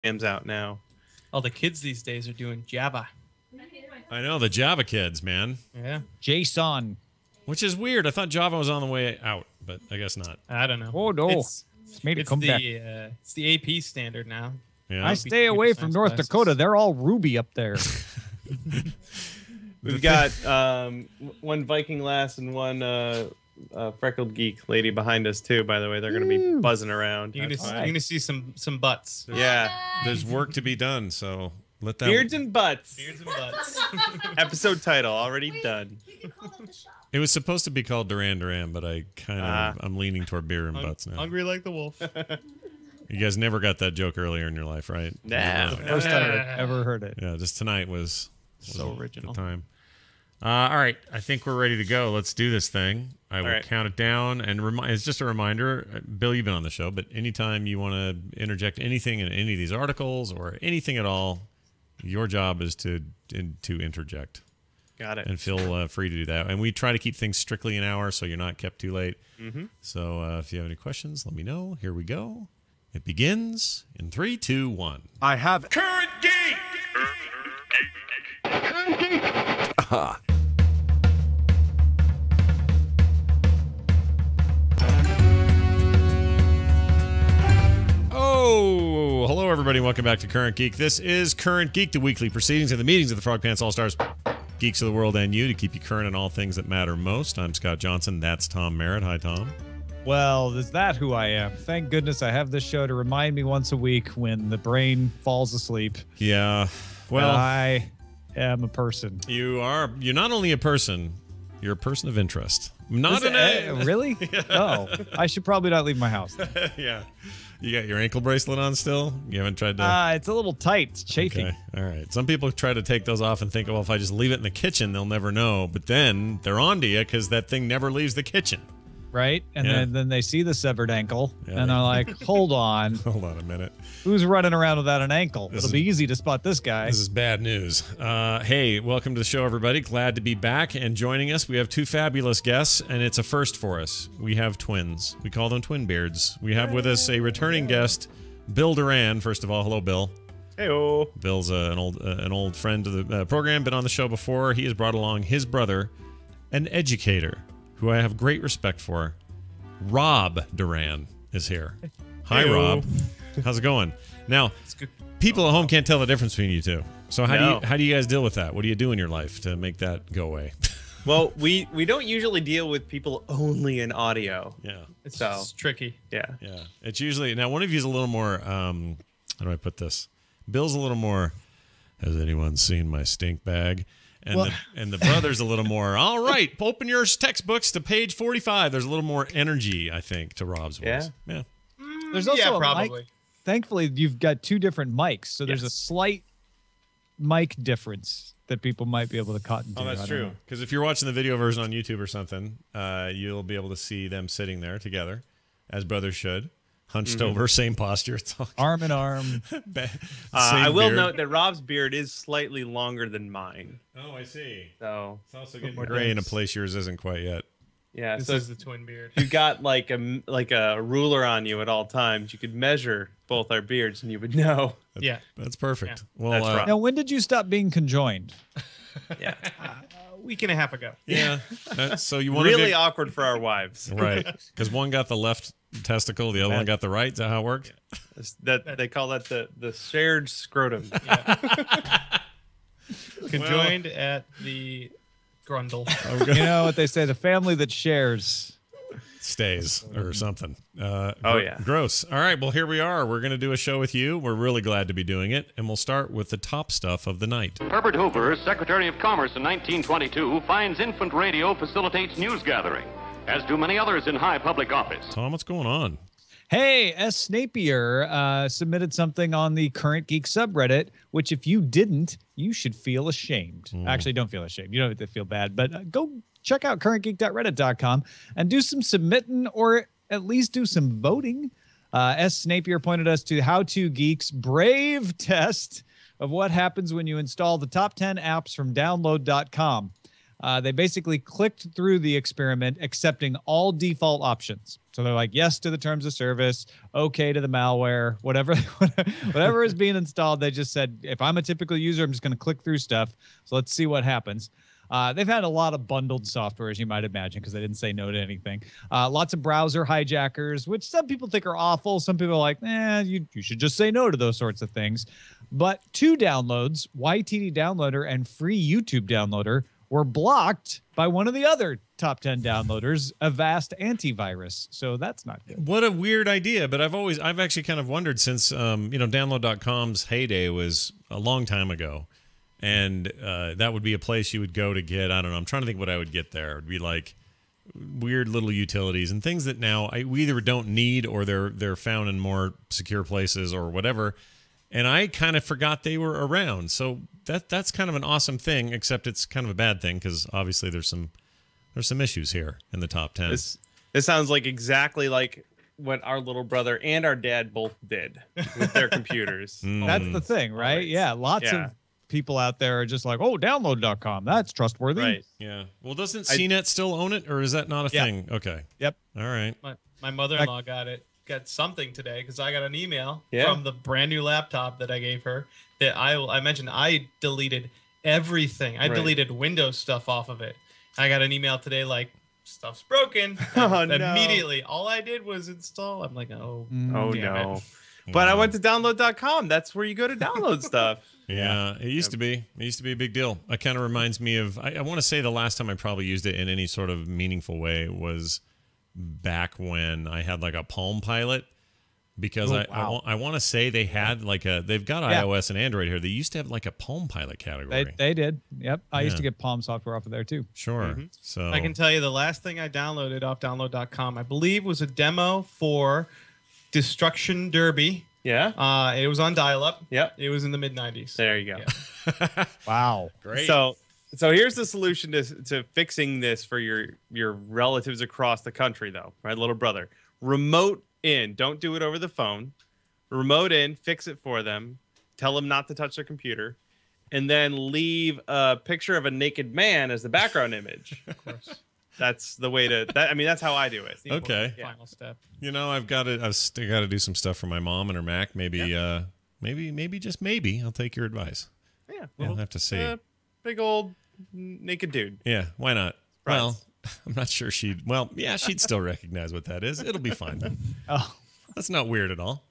programs out now. All the kids these days are doing Java. I know, the Java kids, man. Yeah. JSON. Which is weird. I thought Java was on the way out, but I guess not. I don't know. Oh, no. It's made it come back. It's the AP standard now. Yeah. I stay away from North Dakota. They're all Ruby up there. We've got one Viking lass and one freckled geek lady behind us too. By the way, they're going to be buzzing around. You're gonna see some butts. Yeah, there's work to be done, so let that. Beards and butts. Beards and butts. Episode title already done. It was supposed to be called Duran Duran, but I I'm leaning toward beer and butts now. Hungry like the wolf. You guys never got that joke earlier in your life, right? No. First time I've ever heard it. Yeah, just tonight was so original. The time. All right, I think we're ready to go. Let's do this thing. I will count it down, and it's just a reminder. Bill, you've been on the show, but anytime you want to interject anything in any of these articles or anything at all, your job is to interject. Got it. And feel free to do that. And we try to keep things strictly an hour, so you're not kept too late. Mm-hmm. So if you have any questions, let me know. Here we go. It begins in 3, 2, 1. I have Current Geek. Current Geek. Oh, hello everybody. Welcome back to Current Geek. This is Current Geek, the weekly proceedings and the meetings of the Frog Pants All-Stars, geeks of the world and you, to keep you current on all things that matter most. I'm Scott Johnson. That's Tom Merritt. Hi, Tom. Well, is that who I am? Thank goodness I have this show to remind me once a week when the brain falls asleep. Yeah. Well, I am a person. You're not only a person, you're a person of interest. Not really? Yeah. Oh, I should probably not leave my house. Yeah. You got your ankle bracelet on still? You haven't tried to... It's a little tight. It's chafing. Okay. All right. Some people try to take those off and think, well, if I just leave it in the kitchen, they'll never know. But then they're on to you because that thing never leaves the kitchen. Right? And then they see the severed ankle, and they're like, hold on. Hold on a minute. Who's running around without an ankle? It'll be easy to spot this guy. This is bad news. Hey, welcome to the show, everybody. Glad to be back and joining us. We have two fabulous guests, and it's a first for us. We have twins. We call them Twin Beards. We have with us a returning guest, Bill Duran. First of all, hello, Bill. Hey-o. Bill's an old friend of the program, been on the show before. He has brought along his brother, an educator, who I have great respect for. Rob Duran is here. Hi, Hey-o. Rob. How's it going? Now, people at home can't tell the difference between you two. So how do you guys deal with that? What do you do in your life to make that go away? Well, we don't usually deal with people only in audio. Yeah. It's just tricky. Yeah. Yeah. It's usually... Now, one of you is a little more... how do I put this? Bill's a little more... Has anyone seen my stink bag? And the brother's a little more, all right, open your textbooks to page 45. There's a little more energy, I think, to Rob's voice. Yeah. There's also a probably. mic. Thankfully, you've got two different mics, so there's a slight mic difference that people might be able to cotton to. Oh, that's true. Because if you're watching the video version on YouTube or something, you'll be able to see them sitting there together, as brothers should. Hunched over, same posture. It's all arm in arm. I will note that Rob's beard is slightly longer than mine. Oh, I see. So it's also getting gray in a place yours isn't quite yet. Yeah, This so is the twin beard. if you got like a ruler on you at all times, you could measure both our beards and you would know. That's perfect. Yeah. Well, That's right. Now, when did you stop being conjoined? Yeah. A week and a half ago. Yeah. So you want Really awkward for our wives. Right. Because one got the left testicle, the other one got the right. Is that how it worked? That they call that the shared scrotum. Conjoined at the grundle. You know what they say, the family that shares stays or something. Yeah. Gross. All right. Well, here we are. We're going to do a show with you. We're really glad to be doing it. And we'll start with the top stuff of the night. Herbert Hoover, Secretary of Commerce in 1922, finds infant radio facilitates news gathering, as do many others in high public office. Tom, what's going on? Hey, S. Napier submitted something on the Current Geek subreddit, which if you didn't, you should feel ashamed. Actually, don't feel ashamed. You don't have to feel bad, but go check out currentgeek.reddit.com and do some submitting or at least do some voting. S. Napier pointed us to How To Geek's brave test of what happens when you install the top 10 apps from download.com. They basically clicked through the experiment, accepting all default options. So they're like, yes to the terms of service, okay to the malware, whatever is being installed. They just said, if I'm a typical user, I'm just going to click through stuff. So let's see what happens. They've had a lot of bundled software, as you might imagine, because they didn't say no to anything. Lots of browser hijackers, which some people think are awful. Some people are like, you should just say no to those sorts of things. But 2 downloads, YTD Downloader and Free YouTube Downloader, were blocked by one of the other top 10 downloaders, Avast Antivirus. So that's not good. What a weird idea. But I've actually kind of wondered since, download.com's heyday was a long time ago. And that would be a place you would go to get, I don't know, I'm trying to think what I would get there. It would be like weird little utilities and things that now we either don't need or they're found in more secure places or whatever. And I kind of forgot they were around. So that's kind of an awesome thing, except it's kind of a bad thing because obviously there's some issues here in the top 10. This sounds like exactly like what our little brother and our dad both did with their computers. That's the thing, right? Always. Yeah, lots of people out there are just like, oh, download.com, that's trustworthy. Right. Yeah. Well, doesn't CNET still own it, or is that not a thing? Okay. Yep. All right. My mother-in-law got something today because I got an email from the brand new laptop that I gave her that I mentioned I deleted everything. I deleted Windows stuff off of it. I got an email today like stuff's broken. Immediately, all I did was install. I'm like, oh no. It. But I went to download.com. That's where you go to download stuff. Yeah, it used to be. It used to be a big deal. It kind of reminds me of, I want to say the last time I probably used it in any sort of meaningful way was back when I had like a Palm Pilot, because I want to say they had like they've got iOS and Android here. They used to have like a Palm Pilot category. They did. Yep. I used to get Palm software off of there too. Sure. So I can tell you the last thing I downloaded off download.com, I believe, was a demo for Destruction Derby. Yeah. It was on dial-up. Yep. It was in the mid-90s. There you go. Yeah. Wow. Great. So here's the solution to fixing this for your relatives across the country, though, right, little brother? Remote in. Don't do it over the phone. Remote in. Fix it for them. Tell them not to touch their computer, and then leave a picture of a naked man as the background image. Of course. That's the way to. That's how I do it. Okay. Final step. I've still got to do some stuff for my mom and her Mac. Maybe, maybe just maybe I'll take your advice. Yeah. We'll have to see. Big old naked dude. Yeah. Why not? Right. Well, I'm not sure she'd. Well, yeah, she'd still recognize what that is. It'll be fine. Oh, That's not weird at all.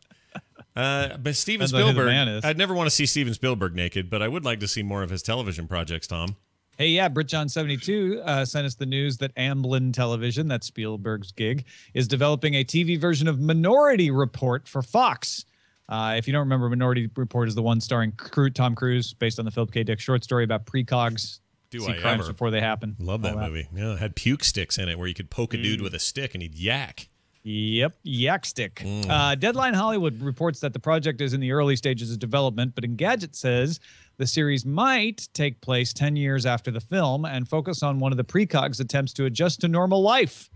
But Steven Depends on who the Spielberg. man is. I'd never want to see Steven Spielberg naked, but I would like to see more of his television projects. Tom. hey, yeah, BritJohn72 sent us the news that Amblin Television, that's Spielberg's gig, is developing a TV version of Minority Report for Fox. If you don't remember, Minority Report is the one starring Tom Cruise, based on the Philip K. Dick short story about precogs. Do See I crimes ever. before they happen. Love that movie. Yeah, it had puke sticks in it where you could poke a dude with a stick and he'd yak. Yep, yak stick. Deadline Hollywood reports that the project is in the early stages of development, but Engadget says the series might take place 10 years after the film and focus on one of the precogs' attempts to adjust to normal life,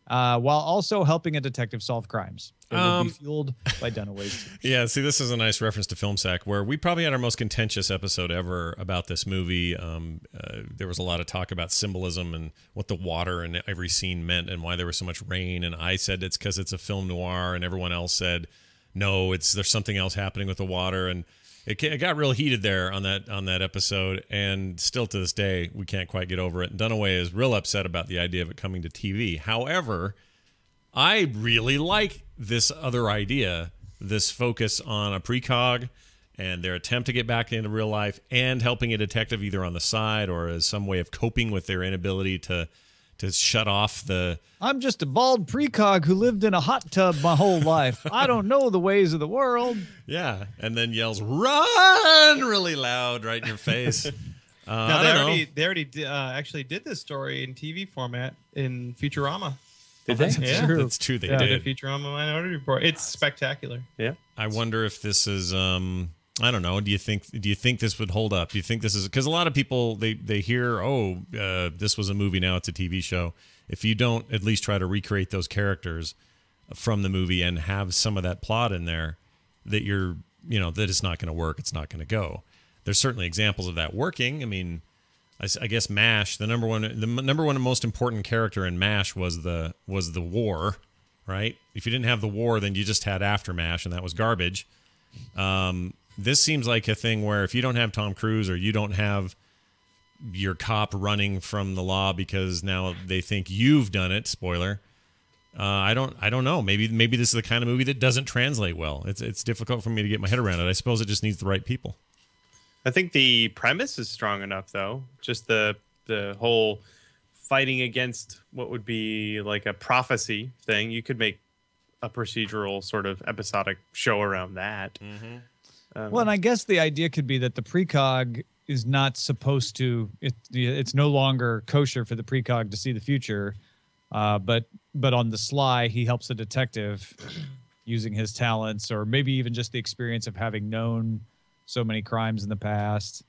while also helping a detective solve crimes. It will be fueled by Dunaway's. Yeah, see, this is a nice reference to FilmSack, where we probably had our most contentious episode ever about this movie. There was a lot of talk about symbolism and what the water in every scene meant and why there was so much rain. And I said it's because it's a film noir, and everyone else said, no, there's something else happening with the water. And it got real heated there on that episode, and still to this day, we can't quite get over it. And Dunaway is real upset about the idea of it coming to TV. However, I really like this other idea, this focus on a precog and their attempt to get back into real life and helping a detective either on the side or as some way of coping with their inability to shut off the... I'm just a bald precog who lived in a hot tub my whole life. I don't know the ways of the world. Yeah, and then yells, run, really loud right in your face. No, they already actually did this story in TV format in Futurama. Did they? Yeah. That's true, they They did. did Futurama Minority Report. It's spectacular. Yeah. I wonder if this is I don't know. Do you think this would hold up? Do you think this is, because a lot of people they hear, this was a movie, now it's a TV show. If you don't at least try to recreate those characters from the movie and have some of that plot in there, that that it's not going to work, it's not going to go. There's certainly examples of that working. I mean, I guess MASH, the number one and most important character in MASH was the war, right? If you didn't have the war, then you just had after MASH, and that was garbage. This seems like a thing where if you don't have Tom Cruise or you don't have your cop running from the law because now they think you've done it, spoiler. I don't know. Maybe this is the kind of movie that doesn't translate well. It's difficult for me to get my head around it. I suppose it just needs the right people. I think the premise is strong enough, though. Just the whole fighting against what would be like a prophecy thing. You could make a procedural sort of episodic show around that. Well, and I guess the idea could be that the precog is not supposed to. It's no longer kosher for the precog to see the future, but on the sly, he helps a detective using his talents, or maybe even just the experience of having known so many crimes in the past.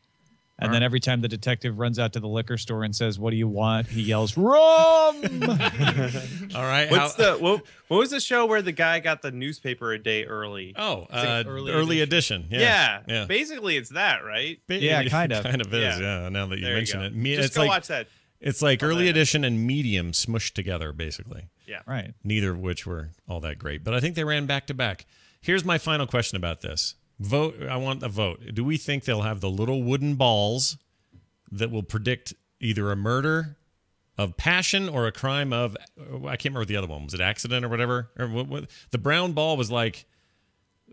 And then every time the detective runs out to the liquor store and says, "What do you want?" he yells, "Rum!" All right. What was the show where the guy got the newspaper a day early? Oh, early edition. Yeah. Basically, it's that, right? Yeah, kind of. Kind of is. Yeah. Now that you mention it, Just go watch that. It's like early edition and medium smushed together, basically. Yeah. Right. Neither of which were all that great, but I think they ran back to back. Here's my final question about this. Vote. I want a vote. Do we think they'll have the little wooden balls that will predict either a murder of passion or a crime of, I can't remember what the other one was, it accident or whatever? Or what the brown ball was like,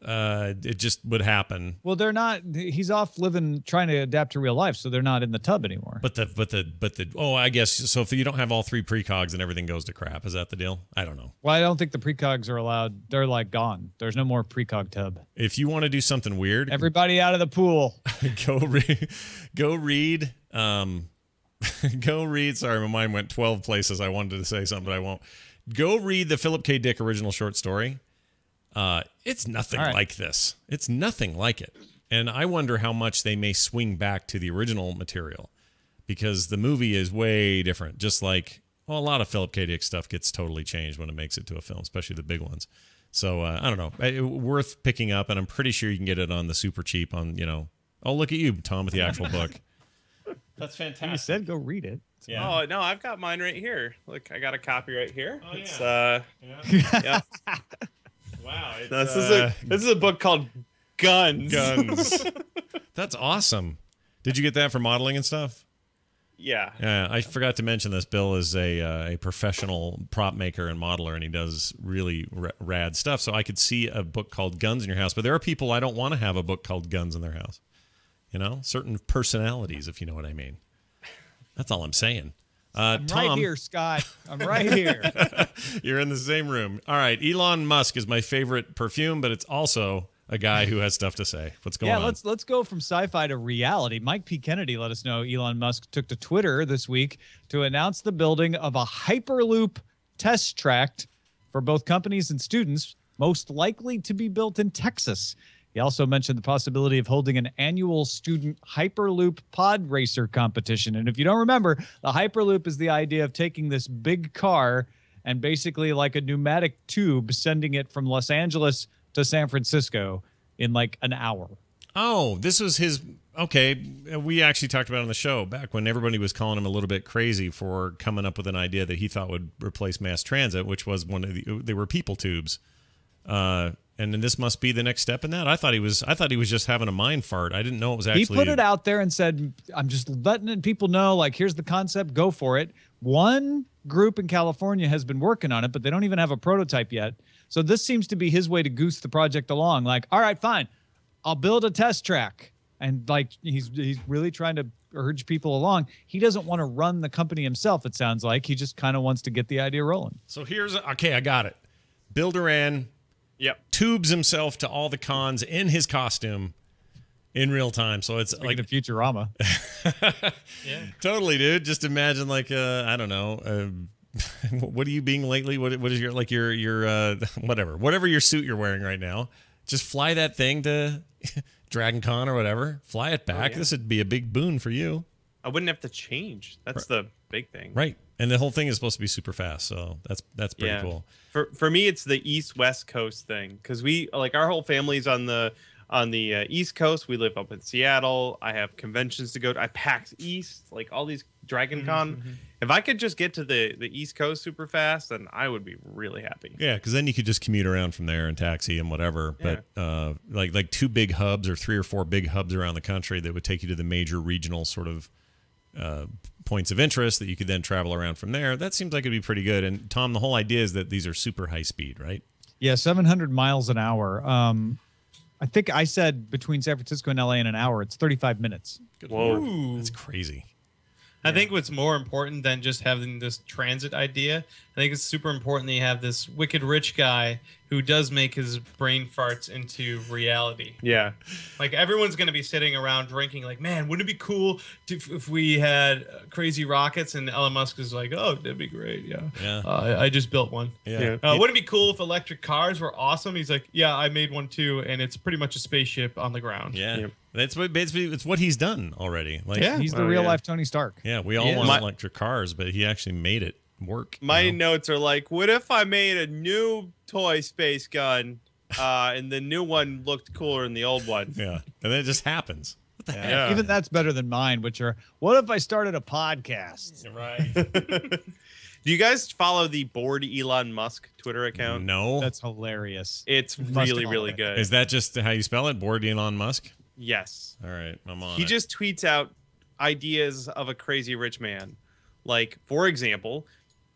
it just would happen. Well, they're not. He's off trying to adapt to real life, so they're not in the tub anymore. But I guess so. If you don't have all three precogs and everything goes to crap, is that the deal? I don't know. Well, I don't think the precogs are allowed. They're like gone. There's no more precog tub. If you want to do something weird, everybody out of the pool. Go read. Go read. Sorry, my mind went 12 places. I wanted to say something, but I won't. Go read the Philip K. Dick original short story. It's nothing like this. It's nothing like it. And I wonder how much they may swing back to the original material, because the movie is way different. Just like, well, a lot of Philip K. Dick stuff gets totally changed when it makes it to a film, especially the big ones. So I don't know. Worth picking up, and I'm pretty sure you can get it on the super cheap on, oh, look at you, Tom, with the actual book. That's fantastic. You said go read it. Yeah. Oh, no, I've got mine right here. Look, I got a copy right here. Oh, it's, yeah. Wow. This is a book called Guns. That's awesome. Did you get that for modeling and stuff? Yeah. Yeah. I forgot to mention this. Bill is a professional prop maker and modeler, and he does really rad stuff. So I could see a book called Guns in your house, but there are people I don't want to have a book called Guns in their house. Certain personalities, if you know what I mean. That's all I'm saying. I'm Tom, right here, Scott. I'm right here. You're in the same room. All right. Elon Musk is my favorite perfume, but it's also a guy who has stuff to say. What's going on? Yeah, let's go from sci-fi to reality. Mike P. Kennedy let us know Elon Musk took to Twitter this week to announce the building of a Hyperloop test track for both companies and students, most likely to be built in Texas. He also mentioned the possibility of holding an annual student Hyperloop pod racer competition. And if you don't remember, the Hyperloop is the idea of taking this big car and basically like a pneumatic tube, sending it from Los Angeles to San Francisco in like an hour. Oh, this was his. Okay, we actually talked about it on the show back when everybody was calling him a little bit crazy for coming up with an idea that he thought would replace mass transit, which was they were people tubes. And then this must be the next step in that. I thought he was just having a mind fart. I didn't know it was actually. He put it out there and said, "I'm just letting people know. Like, here's the concept. Go for it." One group in California has been working on it, but they don't even have a prototype yet. So this seems to be his way to goose the project along. Like, all right, fine, I'll build a test track, and like he's really trying to urge people along. He doesn't want to run the company himself. It sounds like he just kind of wants to get the idea rolling. So I got it. Bill Duran. Yep. Tubes himself to all the cons in his costume in real time. So it's like a Futurama. Yeah. Totally, dude. Just imagine like I don't know. What are you being lately? What is your whatever your suit you're wearing right now? Just fly that thing to Dragon Con or whatever. Fly it back. Oh, yeah. This would be a big boon for you. I wouldn't have to change. That's the big thing. Right. And the whole thing is supposed to be super fast, so that's pretty cool. For me, it's the East-West Coast thing, because we our whole family's on the on the East Coast. We live up in Seattle. I have conventions to go to. I PAX East, like all these Dragon Con. If I could just get to the East Coast super fast, then I would be really happy. Yeah, because then you could just commute around from there and taxi and whatever. Yeah. But like 2 big hubs or 3 or 4 big hubs around the country that would take you to the major regional sort of points of interest that you could then travel around from there. That seems like it'd be pretty good. And Tom, the whole idea is that these are super high speed, right? Yeah, 700 miles an hour. I think I said between San Francisco and LA in an hour. It's 35 minutes. Good Whoa. Lord. That's crazy. I think what's more important than just having this transit idea, I think it's super important that you have this wicked rich guy who does make his brain farts into reality. Yeah. Like everyone's going to be sitting around drinking like, man, wouldn't it be cool if we had crazy rockets? And Elon Musk is like, oh, that'd be great. Yeah. I just built one. Yeah. Wouldn't it be cool if electric cars were awesome? He's like, yeah, I made one too. And it's pretty much a spaceship on the ground. Yeah. Yep. That's what basically it's what he's done already. Like, Yeah. He's the real life Tony Stark. Yeah, we all want electric cars, but he actually made it work. My notes are like, what if I made a new toy space gun and the new one looked cooler than the old one? Yeah. And then it just happens. What the heck? Yeah. Even that's better than mine, which are, what if I started a podcast? Right. Do you guys follow the Bored Elon Musk Twitter account? No. That's hilarious. It's Must really, follow really it. good. Is that just how you spell it? Bored Elon Musk? Yes. All right, I'm on He it. just tweets out ideas of a crazy rich man. Like, for example,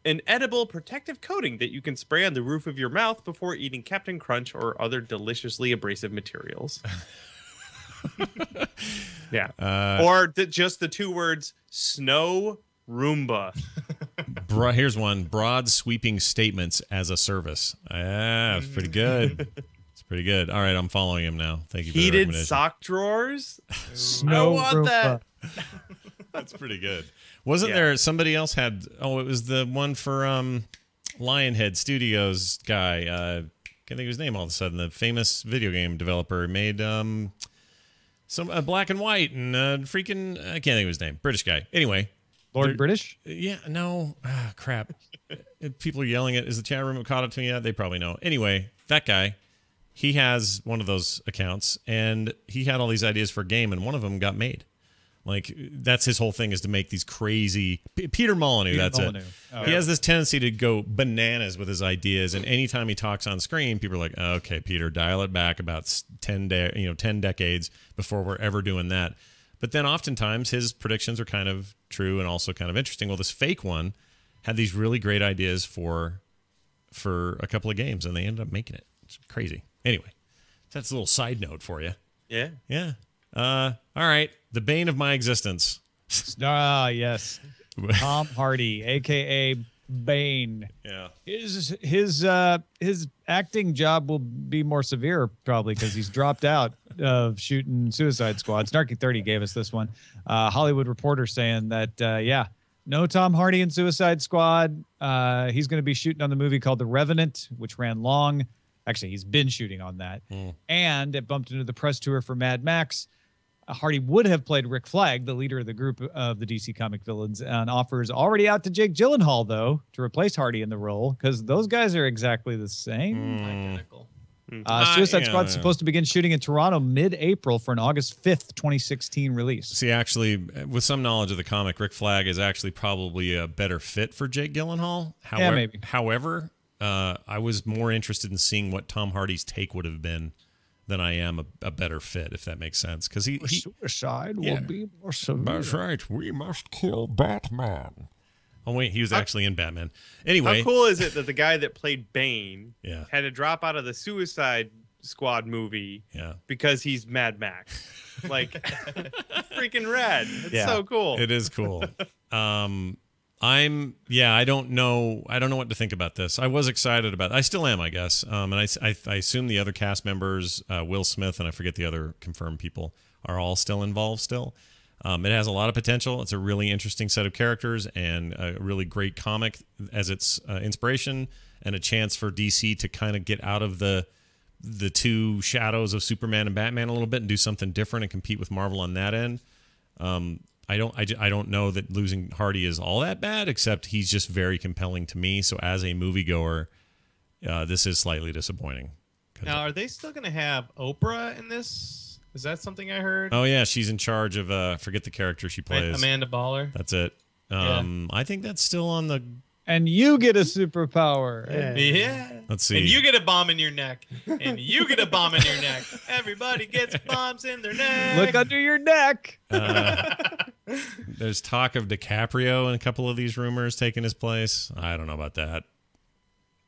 an edible protective coating that you can spray on the roof of your mouth before eating Captain Crunch or other deliciously abrasive materials. Yeah. Or just the 2 words, snow Roomba. Here's one. Broad sweeping statements as a service. It's pretty good. It's pretty good. All right, I'm following him now. Thank you for the Heated recommendation. sock drawers. Snow I want that. That's pretty good. Wasn't there somebody else had? Oh, it was the one for Lionhead Studios guy. Can't think of his name all of a sudden. The famous video game developer made some black and white and freaking I can't think of his name. British guy. Anyway, Lord British? Yeah, no. Crap. People are yelling it. Is the chat room caught up to me yet? They probably know. Anyway, that guy, he has one of those accounts, and he had all these ideas for a game, and one of them got made. Like, that's his whole thing, is to make these crazy... Peter Molyneux, that's it. Oh, he has this tendency to go bananas with his ideas, and anytime he talks on screen, people are like, oh, okay, Peter, dial it back about 10 decades before we're ever doing that. But then oftentimes his predictions are kind of true and also kind of interesting. Well, this fake one had these really great ideas for a couple of games, and they ended up making it. It's crazy. Anyway, that's a little side note for you. Yeah. Yeah. All right. The bane of my existence. Yes. Tom Hardy, a.k.a. Bane. Yeah. His acting job will be more severe probably because he's dropped out of shooting Suicide Squad. Snarky 30 gave us this one. Hollywood Reporter saying that, no Tom Hardy in Suicide Squad. He's going to be shooting on the movie called The Revenant, which ran long. Actually, he's been shooting on that. And it bumped into the press tour for Mad Max. Hardy would have played Rick Flag, the leader of the group of the DC comic villains, and offers already out to Jake Gyllenhaal, though, to replace Hardy in the role, because those guys are exactly the same. Identical. Suicide Squad's supposed to begin shooting in Toronto mid-April for an August 5th, 2016 release. See, actually, with some knowledge of the comic, Rick Flag is actually probably a better fit for Jake Gyllenhaal. Maybe. However, I was more interested in seeing what Tom Hardy's take would have been than I am a better fit, if that makes sense. Because suicide will be more severe. That's right. We must kill Batman. Oh, wait, he was actually in Batman. Anyway. How cool is it that the guy that played Bane Yeah. had to drop out of the Suicide Squad movie because he's Mad Max? Like, freaking rad. It's so cool. It is cool. I don't know what to think about this. I was excited about it. I still am, I guess. And I assume the other cast members, Will Smith, and I forget the other confirmed people, are all still involved still. It has a lot of potential. It's a really interesting set of characters and a really great comic as its inspiration, and a chance for DC to kind of get out of the two shadows of Superman and Batman a little bit and do something different and compete with Marvel on that end. I don't know that losing Hardy is all that bad, except he's just very compelling to me. So as a moviegoer, this is slightly disappointing Now, are they still going to have Oprah in this? Is that something I heard? Oh yeah, she's in charge of forget the character she plays. Amanda Baller. That's it. I think that's still on the. And you get a superpower. Yeah. Let's see. And you get a bomb in your neck. And you get a bomb in your neck. Everybody gets bombs in their neck. Look under your neck. There's talk of DiCaprio in a couple of these rumors taking his place. I don't know about that.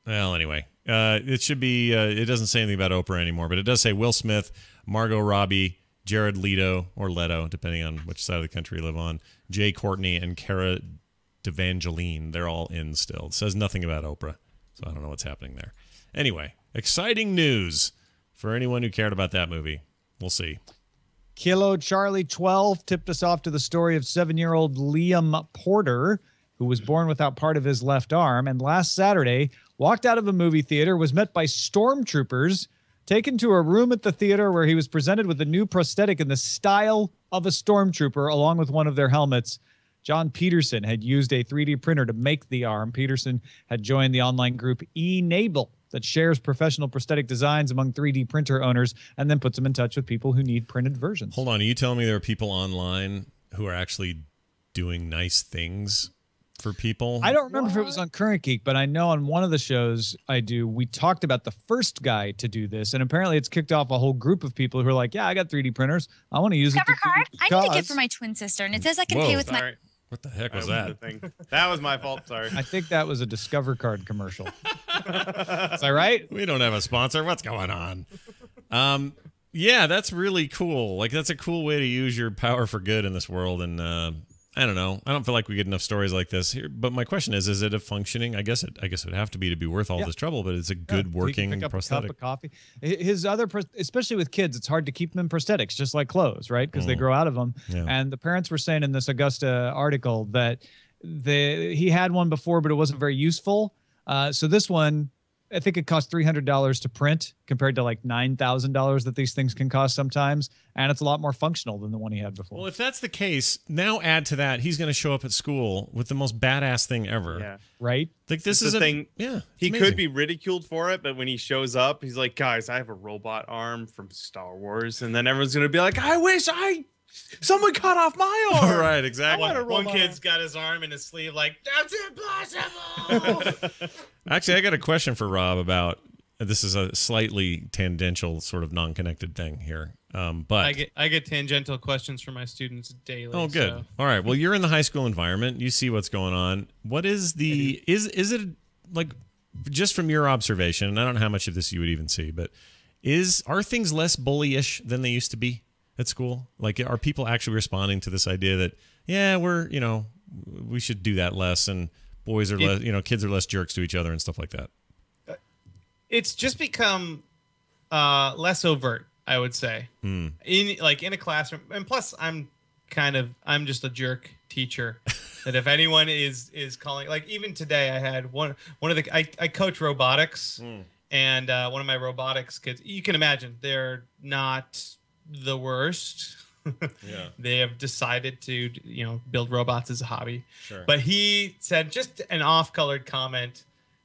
Well, anyway, it should be. It doesn't say anything about Oprah anymore, but it does say Will Smith, Margot Robbie, Jared Leto, or Leto, depending on which side of the country you live on, Jay Courtney, and Cara Delevingne. They're all in still. It says nothing about Oprah, so I don't know what's happening there. Anyway, exciting news for anyone who cared about that movie. We'll see. Kilo Charlie 12 tipped us off to the story of 7-year-old Liam Porter, who was born without part of his left arm, and last Saturday walked out of a movie theater, was met by stormtroopers, taken to a room at the theater where he was presented with a new prosthetic in the style of a stormtrooper, along with one of their helmets. John Peterson had used a 3D printer to make the arm. Peterson had joined the online group Enable that shares professional prosthetic designs among 3D printer owners and then puts them in touch with people who need printed versions. Hold on. Are you telling me there are people online who are actually doing nice things for people? I don't remember if it was on Current Geek, but I know on one of the shows we talked about the first guy to do this, and apparently it's kicked off a whole group of people who are like, yeah, I got 3D printers. I want to use it. Cover card? I need a gift for my twin sister, and it says I can pay with my... What the heck was that? That was my fault. Sorry. I think that was a Discover Card commercial. Is that right? We don't have a sponsor. What's going on? Yeah, that's really cool. Like, that's a cool way to use your power for good in this world. And I don't know. I don't feel like we get enough stories like this here. But my question is it a functioning? I guess it would have to be worth all this trouble. But it's a good working pick up prosthetic. A cup of coffee. His other, especially with kids, it's hard to keep them in prosthetics, just like clothes, right? Because they grow out of them. Yeah. And the parents were saying in this Augusta article that he had one before, but it wasn't very useful. So this one, I think it cost $300 to print compared to like $9,000 that these things can cost sometimes. And it's a lot more functional than the one he had before. Well, if that's the case, now add to that, he's going to show up at school with the most badass thing ever. Yeah. Right? Like this is the thing. Yeah. He could be ridiculed for it, but when he shows up, he's like, guys, I have a robot arm from Star Wars. And then everyone's going to be like, I wish someone cut off my arm. Right, exactly. One kid's got his arm in his sleeve like, that's impossible. Actually, I got a question for Rob about, this is a slightly tangential sort of non-connected thing here. But I get tangential questions from my students daily. Oh, good. So. All right. Well, you're in the high school environment. You see what's going on. What is is it like, just from your observation, and I don't know how much of this you would even see, but are things less bullyish than they used to be at school? Like, are people actually responding to this idea that, yeah, we should do that less, and boys are less, kids are less jerks to each other and stuff like that? It's just become less overt, I would say. In a classroom. And plus I'm just a jerk teacher that if anyone is calling, like even today I had one of the I coach robotics and one of my robotics kids, you can imagine they're not the worst. Yeah. They have decided to build robots as a hobby. Sure. But he said just an off-colored comment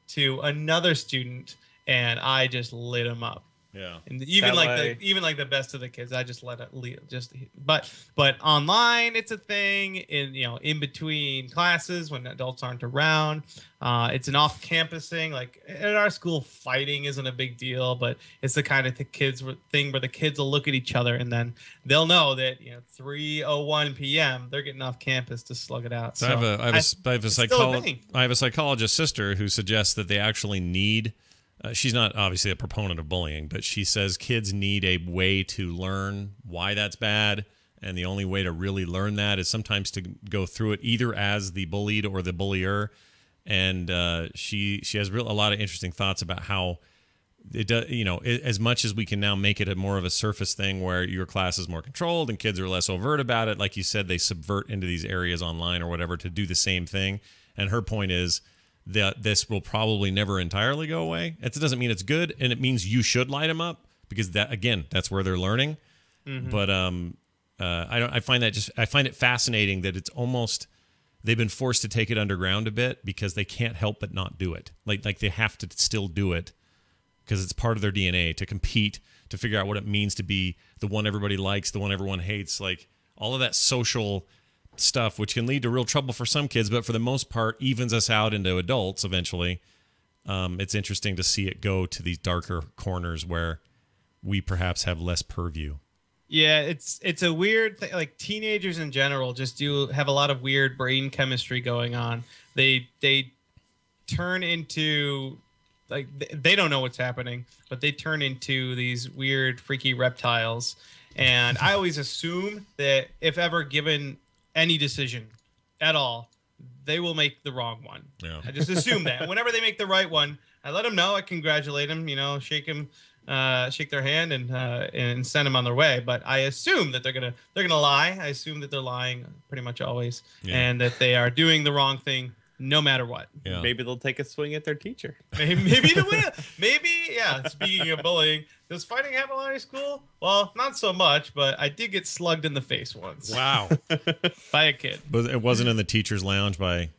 to another student and I just lit him up. Yeah. And even the best of the kids, I just let it but online it's a thing in between classes when adults aren't around. It's an off-campus thing. Like at our school, fighting isn't a big deal, but it's the kind of thing where the kids will look at each other and then they'll know that 3:01 p.m. they're getting off campus to slug it out. So I have a psychologist sister who suggests that they actually need. She's not obviously a proponent of bullying, but she says kids need a way to learn why that's bad. And the only way to really learn that is sometimes to go through it either as the bullied or the bullier. And she has a lot of interesting thoughts about how it does, as much as we can now make it more of a surface thing where your class is more controlled and kids are less overt about it. Like you said, they subvert into these areas online or whatever to do the same thing. And her point is, that this will probably never entirely go away. It doesn't mean it's good, and it means you should light them up because that's where they're learning. Mm-hmm. But I find it fascinating that it's almost they've been forced to take it underground a bit because they can't help but not do it. Like they have to still do it because it's part of their DNA to compete, to figure out what it means to be the one everybody likes, the one everyone hates, like all of that social stuff, which can lead to real trouble for some kids, but for the most part evens us out into adults eventually. It's interesting to see it go to these darker corners where we perhaps have less purview. Yeah, it's a weird thing. Like teenagers in general just do have a lot of weird brain chemistry going on. They turn into, like, they don't know what's happening, but they turn into these weird, freaky reptiles. And I always assume that if ever given any decision at all, they will make the wrong one. Yeah. I just assume that. Whenever they make the right one, I let them know. I congratulate them. Shake their hand and send them on their way. But I assume that they're gonna lie. I assume that they're lying pretty much always, and that they are doing the wrong thing no matter what. Yeah. Maybe they'll take a swing at their teacher. Maybe they will. Maybe, yeah. Speaking of bullying, does fighting happen in high school? Well, not so much, but I did get slugged in the face once. Wow. By a kid. But it wasn't in the teacher's lounge by,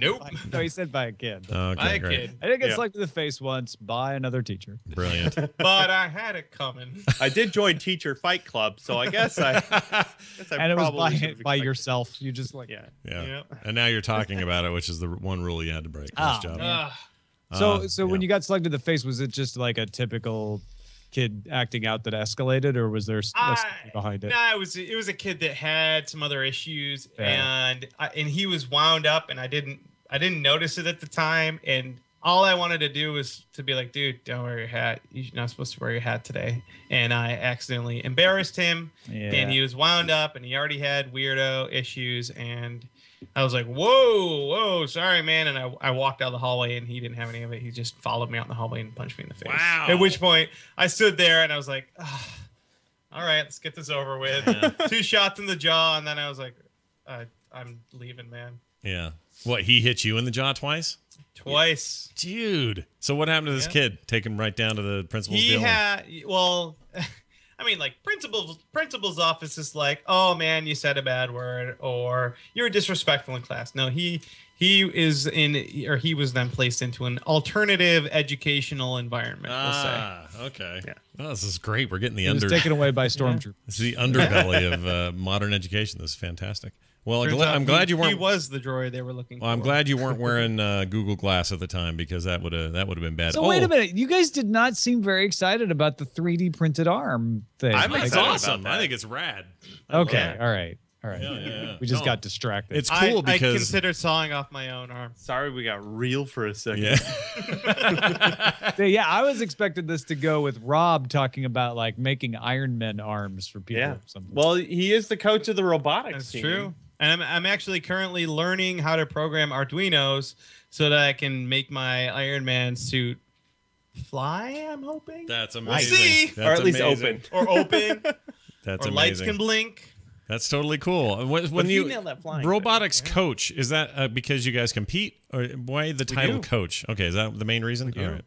Nope. No, he said by a kid. Okay, By a great. kid. I did get slugged in the face once by another teacher. Brilliant. But I had it coming. I did join teacher fight club, so I guess I And it was probably should have by expected- yourself. You just Yeah. Yep. And now you're talking about it, which is the one rule you had to break. Nice job. So when you got slugged in the face, was it just like a typical kid acting out that escalated, or was there something behind it? No, it was a kid that had some other issues, and he was wound up, and I didn't notice it at the time, and all I wanted to do was to be like, dude, don't wear your hat. You're not supposed to wear your hat today. And I accidentally embarrassed him, and he was wound up, and he already had weirdo issues, and I was like, whoa, sorry, man. And I walked out the hallway, and he didn't have any of it. He just followed me out in the hallway and punched me in the face. Wow. At which point, I stood there, and I was like, all right, let's get this over with. Yeah. 2 shots in the jaw, and then I was like, I'm leaving, man. Yeah. What, he hit you in the jaw twice? Twice. Dude. So what happened to this kid? Take him right down to the principal's deal? I mean, like, principal's office is like, oh man, you said a bad word, or you were disrespectful in class. No, he was then placed into an alternative educational environment. We'll say. Okay. Yeah. Oh, this is great. We're getting the He was taken away by stormtroopers. This is the underbelly of modern education. This is fantastic. Well, I'm glad you weren't. He was the droid they were looking for. Well, I'm glad you weren't wearing Google Glass at the time, because that would have been bad. So wait a minute, you guys did not seem very excited about the 3D printed arm thing. It's awesome. I think it's rad. Okay, all right. Yeah. We just got distracted. It's cool I because considered sawing off my own arm. Sorry, we got real for a second. yeah. I was expecting this to go with Rob talking about like making Iron Man arms for people. Yeah. Or something. Well, he is the coach of the robotics That's team. true. And I'm actually currently learning how to program Arduinos so that I can make my Iron Man suit fly, I'm hoping. That's We'll amazing. see. That's Or at least amazing. open. Or open. That's or amazing. lights can blink. That's totally cool. When if you you nail that flying robotics coach, is that because you guys compete, or why the title do. coach? Okay, is that the main reason? do. All right.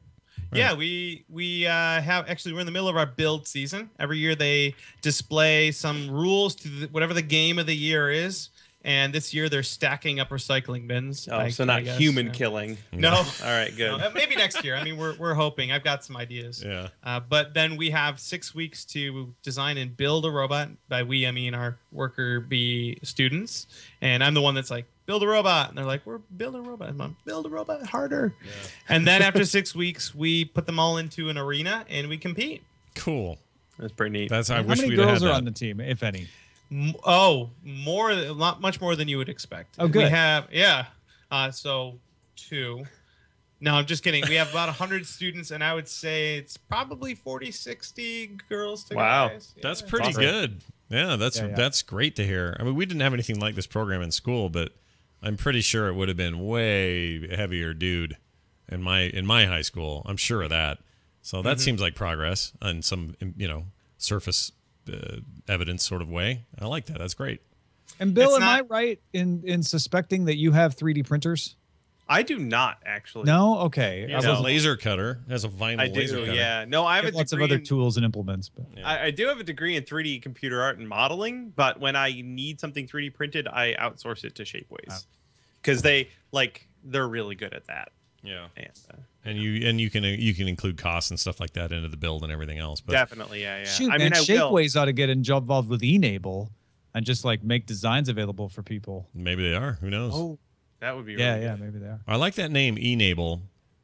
Yeah, we have actually, we're in the middle of our build season. Every year they display some rules to whatever the game of the year is. And this year they're stacking up recycling bins. Oh, so not human killing. No. All right, good. No, maybe next year. I mean, we're hoping. I've got some ideas. Yeah. But then we have 6 weeks to design and build a robot. By we, I mean our worker bee students. And I'm the one that's like, build a robot. And they're like, we're building a robot. I'm like, build a robot harder. Yeah. And then after 6 weeks, we put them all into an arena and we compete. Cool. That's pretty neat. I How wish many we'd have girls had are that. on the team, if any? Much more than you would expect. Oh, good. We have, so 2. No, I'm just kidding. We have about 100 students, and I would say it's probably 40, 60 girls to Wow. guys. That's Yeah. pretty awesome. good. Yeah, that's Yeah. that's great to hear. I mean, we didn't have anything like this program in school, but I'm pretty sure it would have been way heavier dude in my high school. I'm sure of that. So that seems like progress on some surface evidence sort of way. I like that. That's great. And Bill, It's am I not- right in suspecting that you have 3D printers? I do not actually. No? Okay. Yeah. It's I a wasn't- laser cutter. It has a vinyl I laser do. cutter. Yeah. No, I have a lots of degree other tools and implements. But I do have a degree in 3D computer art and modeling, but when I need something 3D printed, I outsource it to Shapeways because they're really good at that. Yeah. And, you can include costs and stuff like that into the build and everything else. But definitely, yeah. Shoot, man, Shapeways ought to get involved with Enable and just like make designs available for people. Maybe they are. Who knows? Oh, that would be really yeah, good. maybe they are. I like that name, Enable.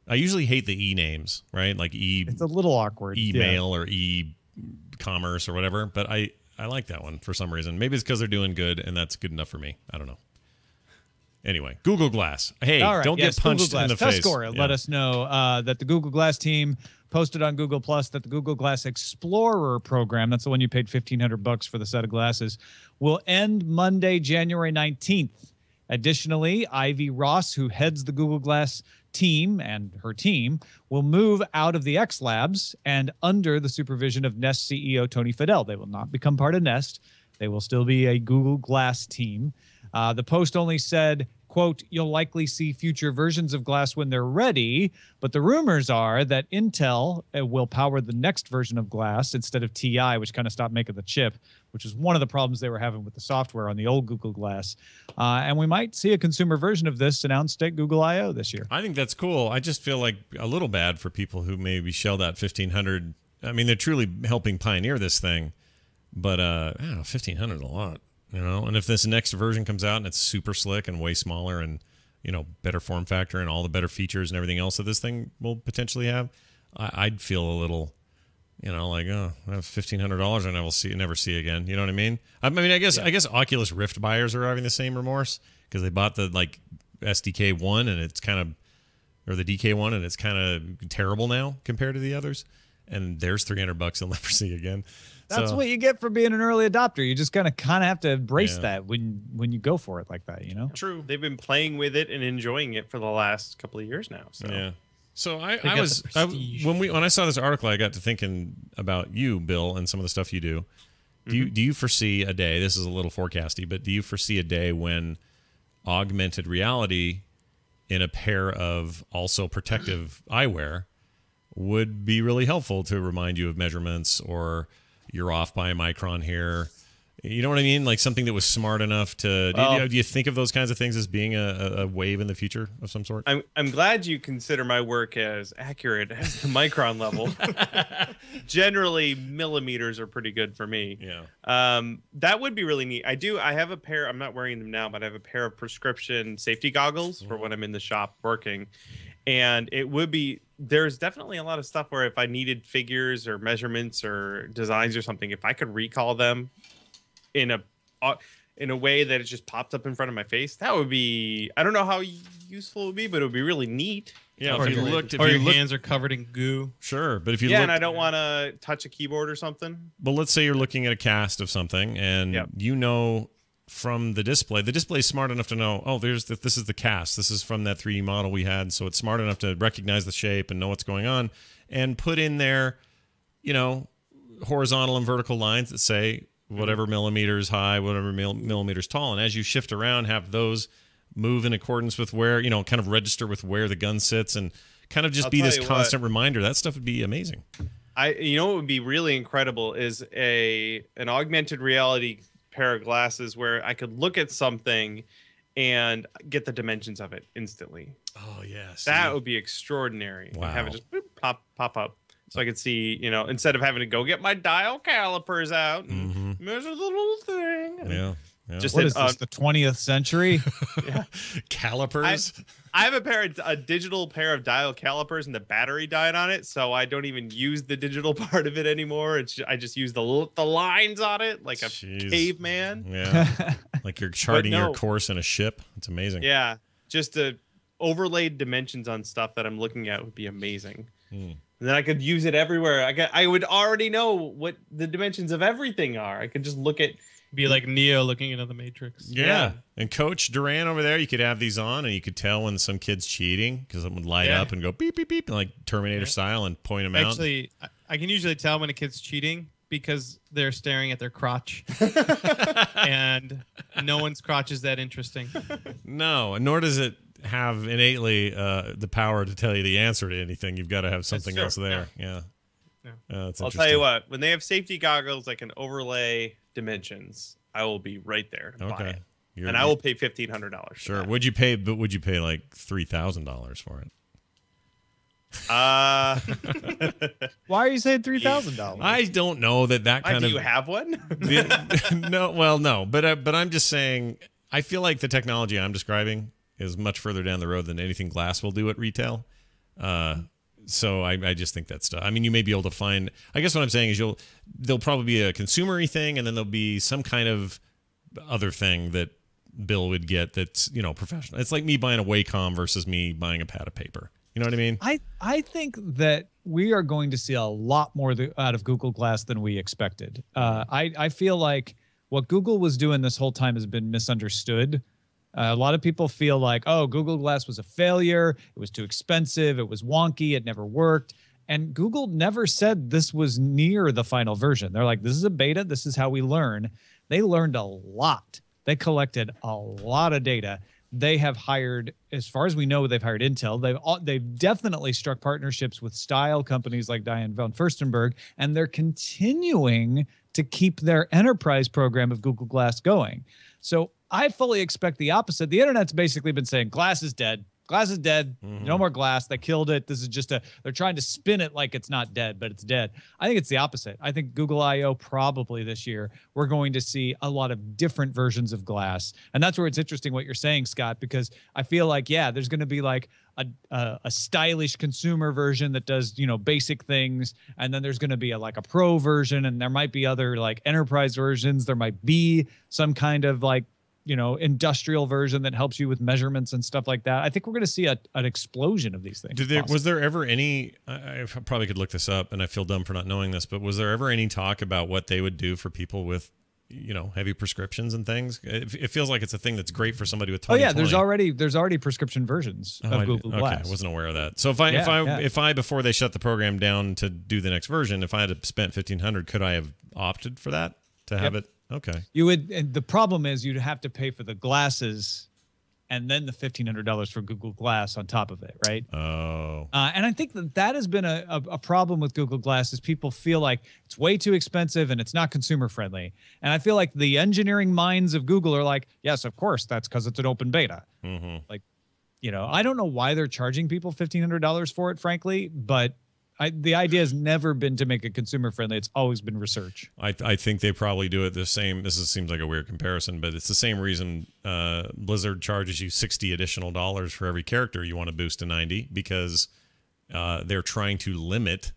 I usually hate the names, right? Like It's a little awkward. Email or e-commerce or whatever. But I like that one for some reason. Maybe it's because they're doing good and that's good enough for me. I don't know. Anyway, Google Glass. Hey, don't get punched in the face. Test let us know that the Google Glass team posted on Google Plus that the Google Glass Explorer program, that's the one you paid $1,500 for the set of glasses, will end Monday, January 19th. Additionally, Ivy Ross, who heads the Google Glass team and her team, will move out of the X Labs and under the supervision of Nest CEO Tony Fadell. They will not become part of Nest. They will still be a Google Glass team. The post only said, quote, "You'll likely see future versions of Glass when they're ready, but the rumors are that Intel will power the next version of Glass instead of TI, which kind of stopped making the chip, which is one of the problems they were having with the software on the old Google Glass. And we might see a consumer version of this announced at Google I/O this year." I think that's cool. I just feel like a little bad for people who maybe shelled out $1,500. I mean, they're truly helping pioneer this thing, but $1,500 is a lot. And if this next version comes out and it's super slick and way smaller and, better form factor and all the better features and everything else that this thing will potentially have, I'd feel a little, like, oh, I have $1,500 and I will never see again. You know what I mean? I guess Oculus Rift buyers are having the same remorse because they bought the SDK 1 and it's kind of, or the DK 1 and it's kind of terrible now compared to the others. And there's $300 they'll never see again. That's what you get for being an early adopter. You just kind of have to embrace that when you go for it like that, True. They've been playing with it and enjoying it for the last couple of years now. So yeah. So when I saw this article, I got to thinking about you, Bill, and some of the stuff you do. Do you foresee a day? This is a little forecasty, but do you foresee a day when augmented reality in a pair of also protective eyewear would be really helpful to remind you of measurements, or you're off by a micron here? You know what I mean? Like something that was smart enough to... Do you think of those kinds of things as being a wave in the future of some sort? I'm glad you consider my work as accurate as the micron level. Generally, millimeters are pretty good for me. Yeah. That would be really neat. I have a pair... I'm not wearing them now, but I have a pair of prescription safety goggles for when I'm in the shop working. And it would be... There's definitely a lot of stuff where if I needed figures or measurements or designs or something, if I could recall them in a way that it just popped up in front of my face, that would be... I don't know how useful it would be, but it would be really neat. Yeah, or your hands are covered in goo. Sure, but if you and I don't want to touch a keyboard or something. But let's say you're looking at a cast of something, and from the display is smart enough to know, this is the cast. This is from that 3D model we had, so it's smart enough to recognize the shape and know what's going on, and put in there, horizontal and vertical lines that say whatever millimeters high, whatever millimeters tall, and as you shift around, have those move in accordance with where, kind of register with where the gun sits, and kind of just be this constant reminder. That stuff would be amazing. What would be really incredible is an augmented reality pair of glasses where I could look at something and get the dimensions of it instantly. Oh yes, that would be extraordinary. Wow. And have it just pop up, so I could see, instead of having to go get my dial calipers out and measure the little thing. Yeah. Just what is this, the 20th century? Yeah. Calipers. I have a digital pair of dial calipers, and the battery died on it, so I don't even use the digital part of it anymore. I just use the lines on it like a caveman. Yeah, like you're charting your course in a ship. It's amazing. Yeah, just to overlaid dimensions on stuff that I'm looking at would be amazing. And then I could use it everywhere. I would already know what the dimensions of everything are. I could just look at... Be like Neo looking into the Matrix. Yeah. And Coach Duran over there, you could have these on, and you could tell when some kid's cheating because it would light up and go beep, beep, beep, like Terminator style, and point them out. Actually, I can usually tell when a kid's cheating because they're staring at their crotch. And no one's crotch is that interesting. No, nor does it have innately the power to tell you the answer to anything. You've got to have something else there. Yeah. I'll tell you what, when they have safety goggles that can overlay dimensions, I will be right there to buy it. And I will pay $1,500. Sure. Would you pay like $3,000 for it? Why are you saying $3,000? I don't know that kind of. Do you have one? No, well, no, but I'm just saying. I feel like the technology I'm describing is much further down the road than anything glass will do at retail. So I just think that's stuff. I mean, you may be able to find. I guess what I'm saying is there'll probably be a consumer-y thing, and then there'll be some kind of other thing that Bill would get that's professional. It's like me buying a Wacom versus me buying a pad of paper. You know what I mean? I think that we are going to see a lot more out of Google Glass than we expected. I feel like what Google was doing this whole time has been misunderstood. A lot of people feel like, oh, Google Glass was a failure. It was too expensive. It was wonky. It never worked. And Google never said this was near the final version. They're like, this is a beta. This is how we learn. They learned a lot. They collected a lot of data. They have hired, as far as we know, they've hired Intel. They've definitely struck partnerships with style companies like Diane von Furstenberg, and they're continuing to keep their enterprise program of Google Glass going. So I fully expect the opposite. The internet's basically been saying glass is dead. Glass is dead. No more glass. They killed it. This is just they're trying to spin it like it's not dead, but it's dead. I think it's the opposite. I think Google I/O probably this year, we're going to see a lot of different versions of glass. And that's where it's interesting what you're saying, Scott, because I feel like, yeah, there's going to be like a stylish consumer version that does, basic things. And then there's going to be a pro version, and there might be other like enterprise versions. There might be some kind of like, industrial version that helps you with measurements and stuff like that. I think we're going to see an explosion of these things. Was there ever any, I probably could look this up and I feel dumb for not knowing this, but was there ever any talk about what they would do for people with, heavy prescriptions and things? It feels like it's a thing that's great for somebody with 20/20. Oh yeah, there's already prescription versions of Google Glass. Okay, I wasn't aware of that. So if I before they shut the program down to do the next version, if I had spent $1,500, could I have opted for that to have it? Okay. You would, and the problem is you'd have to pay for the glasses and then the $1,500 for Google Glass on top of it, right? Oh. And I think that has been a problem with Google Glass is people feel like it's way too expensive and it's not consumer friendly. And I feel like the engineering minds of Google are like, yes, of course, that's because it's an open beta. Like, I don't know why they're charging people $1,500 for it, frankly, but the idea has never been to make it consumer friendly. It's always been research. I think they probably do it the same. Seems like a weird comparison, but it's the same reason Blizzard charges you $60 additional for every character you want to boost to 90, because they're trying to limit,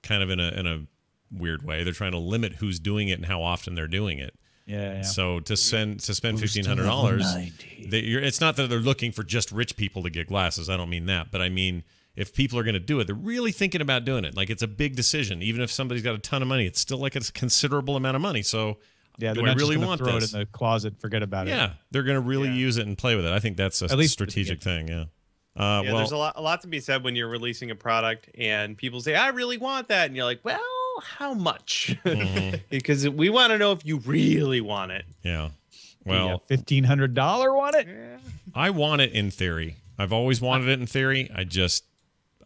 kind of in a weird way. They're trying to limit who's doing it and how often they're doing it. Yeah. So to spend $1,500, it's not that they're looking for just rich people to get glasses. I don't mean that, but I mean, if people are going to do it, they're really thinking about doing it. Like, it's a big decision. Even if somebody's got a ton of money, it's still like a considerable amount of money. So yeah, do I really want to throw it in the closet, forget about it? Yeah, they're going to really use it and play with it. I think that's a strategic thing. Yeah. Well, there's a lot to be said when you're releasing a product and people say, I really want that. And you're like, well, how much? Because we want to know if you really want it. Yeah. Well, $1,500 want it? Yeah. I want it in theory. I've always wanted it in theory.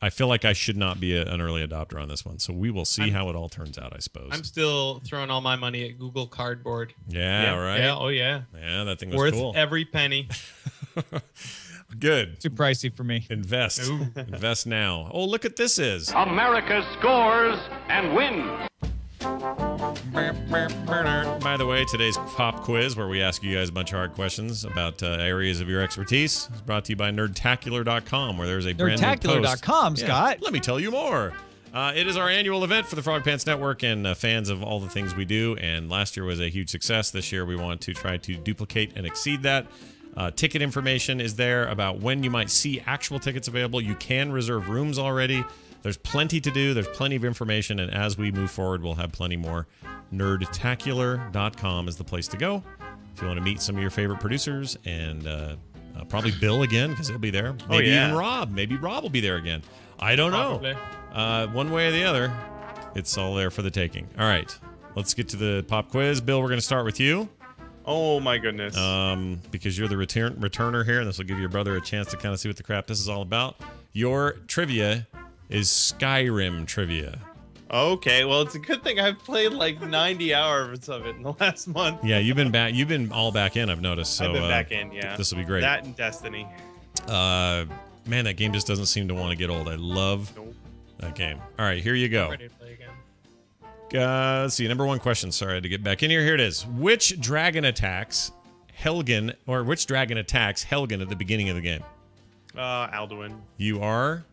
I feel like I should not be an early adopter on this one. So we will see how it all turns out, I suppose. I'm still throwing all my money at Google Cardboard. Yeah, right? Yeah, oh yeah. Yeah, that thing was worth cool. Every penny. Good. Too pricey for me. Invest. Invest now. Oh, look at this is. America scores and wins. By the way, today's pop quiz, where we ask you guys a bunch of hard questions about areas of your expertise, is brought to you by Nerdtacular.com, where there's a brand new post. Nerdtacular.com, Scott. Let me tell you more. It is our annual event for the Frog Pants Network and fans of all the things we do, and last year was a huge success. This year we want to try to duplicate and exceed that. Ticket information is there about when you might see actual tickets available. You can reserve rooms already. There's plenty to do. There's plenty of information. And as we move forward, we'll have plenty more. Nerdtacular.com is the place to go. If you want to meet some of your favorite producers and probably Bill again, because he'll be there. Maybe even Rob. Maybe Rob will be there again. I don't know. One way or the other, it's all there for the taking. All right. Let's get to the pop quiz. Bill, we're going to start with you. Oh, my goodness. Because you're the returner here, and this will give your brother a chance to kind of see what the crap this is all about. Your trivia is Skyrim trivia. Okay, well, it's a good thing I've played like 90 hours of it in the last month. Yeah, you've been back. You've been all back in, I've noticed. So I've been back in, yeah. This will be great. That and Destiny. Man, that game just doesn't seem to want to get old. I love that game. All right, here you go. Ready to play again. Let's see. Number 1 question. Sorry, I had to get back in here. Here it is. Which dragon attacks Helgen at the beginning of the game? Alduin. You are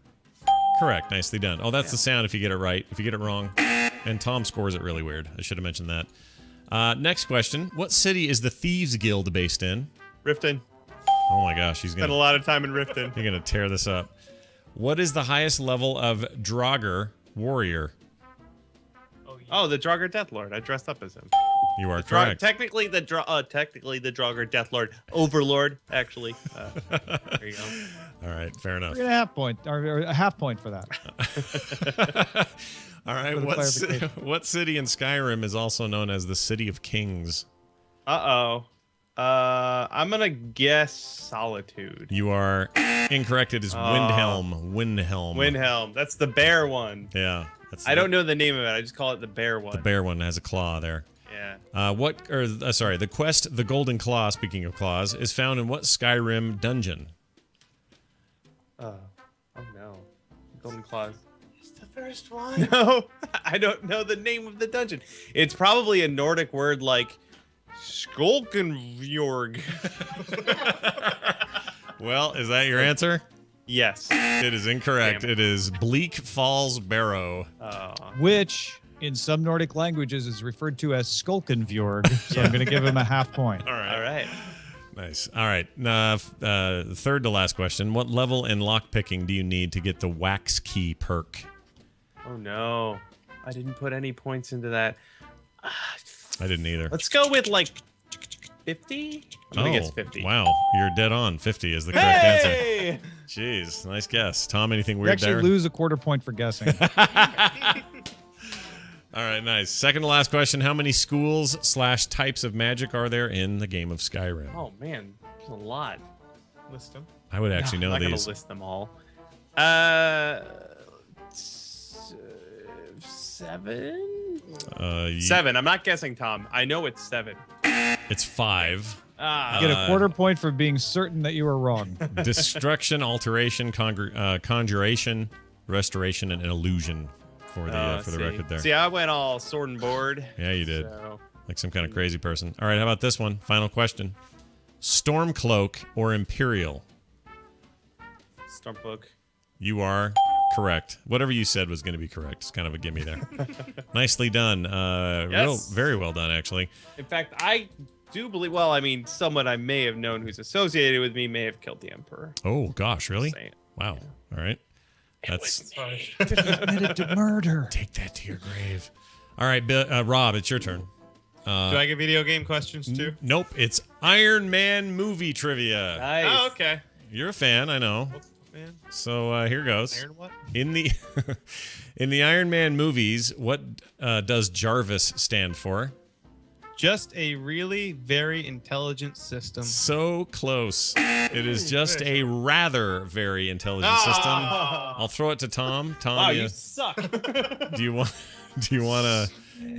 correct. Nicely done. Oh, that's the sound if you get it right. If you get it wrong, and Tom scores it really weird. I should have mentioned that. Next question. What city is the Thieves Guild based in? Riften. Oh my gosh, he's Spent a lot of time in Riften. You're gonna tear this up. What is the highest level of Draugr warrior? Oh, the Draugr Deathlord. I dressed up as him. You are correct. Technically the Draugr Deathlord Overlord. Actually, there you go. All right, fair enough. We're gonna a half point for that. All right, what city in Skyrim is also known as the City of Kings? I'm gonna guess Solitude. You are incorrect. It is Windhelm. Windhelm. That's the bear one. Yeah. I don't know the name of it. I just call it the bear one. The bear one has a claw there. Yeah. The quest, the Golden Claw, speaking of claws, is found in what Skyrim dungeon? Oh no. Golden Claws. It's the first one. No, I don't know the name of the dungeon. It's probably a Nordic word like Skolkenfjorg. Well, is that your answer? Yes. It is incorrect. It is Bleak Falls Barrow. Which, in some Nordic languages, is referred to as Skolkenfjord. So I'm going to give him a half point. All right. Nice. All right. Third to last question. What level in lockpicking do you need to get the Wax Key perk? Oh, no. I didn't put any points into that. I didn't either. Let's go with, 50? I'm going to guess 50. Wow. You're dead on. 50 is the correct answer. Jeez. Nice guess. Tom, anything weird there? You actually lose a quarter point for guessing. All right, nice. Second to last question. How many schools/types of magic are there in the game of Skyrim? Oh, man. There's a lot. List them. I would actually know I'm not these. Gonna list them all. 7? 7. I'm not guessing, Tom. I know it's 7. It's 5. You get a quarter point for being certain that you were wrong. Destruction, alteration, conjuration, restoration, and illusion for the record there. See, I went all sword and board. Yeah, you did. Like some kind of crazy person. All right, how about this one? Final question. Stormcloak or Imperial? Stormcloak. You are correct. Whatever you said was going to be correct. It's kind of a gimme there. Nicely done. Yes. Very well done, actually. In fact, I do believe, someone I may have known who's associated with me may have killed the Emperor. Oh, gosh, really? Wow. All right. That's admitted to murder. Take that to your grave. All right, Rob, it's your turn. Do I get video game questions too? Nope. It's Iron Man movie trivia. Nice. Oh, okay. You're a fan, I know. Man. So here goes. Iron what? In the Iron Man movies, what does Jarvis stand for? Just a really very intelligent system. So close. It is just a rather very intelligent system. I'll throw it to Tom. Tom, wow, you suck. Do you want to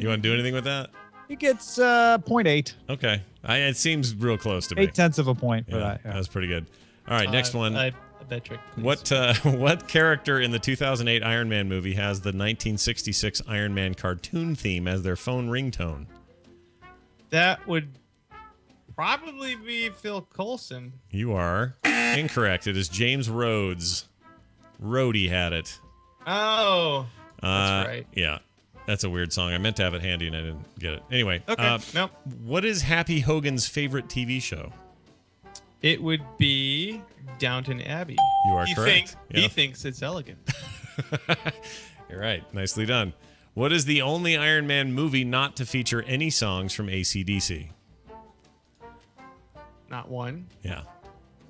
do anything with that? He gets 0.8. Okay. It seems real close to me. 0.8 of a point for that. Yeah. That was pretty good. All right, next one. I bet trick. What character in the 2008 Iron Man movie has the 1966 Iron Man cartoon theme as their phone ringtone? That would probably be Phil Coulson. You are incorrect. It is James Rhodes. Rhodey had it. Oh, that's right. Yeah, that's a weird song. I meant to have it handy and I didn't get it. Anyway, okay. Nope. What is Happy Hogan's favorite TV show? It would be Downton Abbey. You are correct. He thinks it's elegant. You're right. Nicely done. What is the only Iron Man movie not to feature any songs from AC/DC? Not one. Yeah.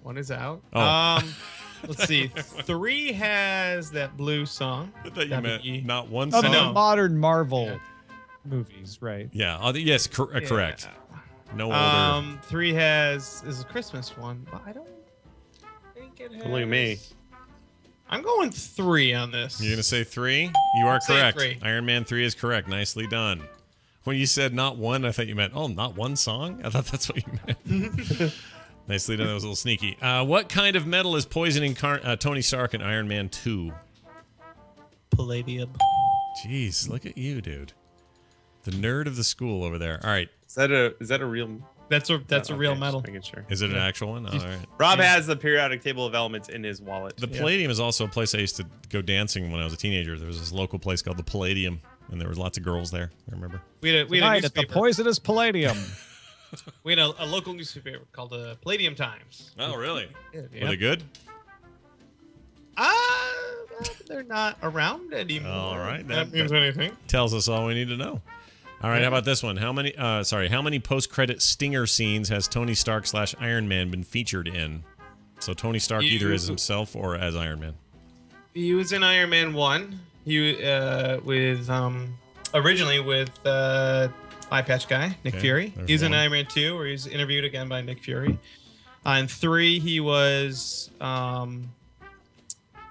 One is out. Oh. Let's see. 3 has that blue song. I thought you meant not one Of song. the modern Marvel movies, right? Yeah. Yes, correct. No older. 3 is a Christmas one, but I don't think it has. Look at me. I'm going 3 on this. You're going to say 3? You are correct. 3. Iron Man 3 is correct. Nicely done. When you said not one, I thought you meant, not one song? I thought that's what you meant. Nicely done. That was a little sneaky. What kind of metal is poisoning Tony Stark in Iron Man 2? Palladium. Jeez, look at you, dude. The nerd of the school over there. All right. Is that a real? That's a real metal. Making sure. Is it an actual one? All right. Rob has the periodic table of elements in his wallet. The Palladium is also a place I used to go dancing when I was a teenager. There was this local place called the Palladium, and there was lots of girls there. I remember. We had a Tonight at the Poisonous Palladium. We had a local newspaper called the Palladium Times. Oh, really? Yeah. Were they good? They're not around anymore. All right. That means anything. Tells us all we need to know. All right, how about this one? How many post-credit stinger scenes has Tony Stark / Iron Man been featured in? So Tony Stark either as himself or as Iron Man. He was in Iron Man 1. He originally with Eye Patch guy, Nick Fury. He's in Iron Man 2 where he's interviewed again by Nick Fury. In 3 he was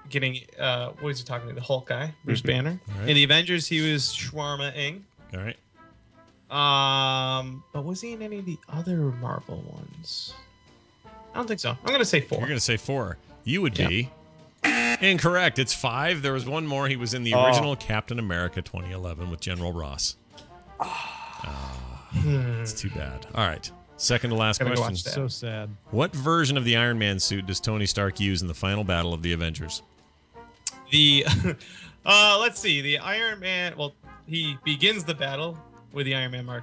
getting what was he talking to? The Hulk guy, Bruce Banner. Right. In the Avengers he was Shawarma Ing. All right. But was he in any of the other Marvel ones? I don't think so. I'm gonna say 4. You're gonna say 4. You would be incorrect. It's 5. There was one more. He was in the original Captain America 2011 with General Ross. It's too bad. All right. Second to last question. So sad. What version of the Iron Man suit does Tony Stark use in the final battle of the Avengers? Let's see. The Iron Man. Well, he begins the battle with the Iron Man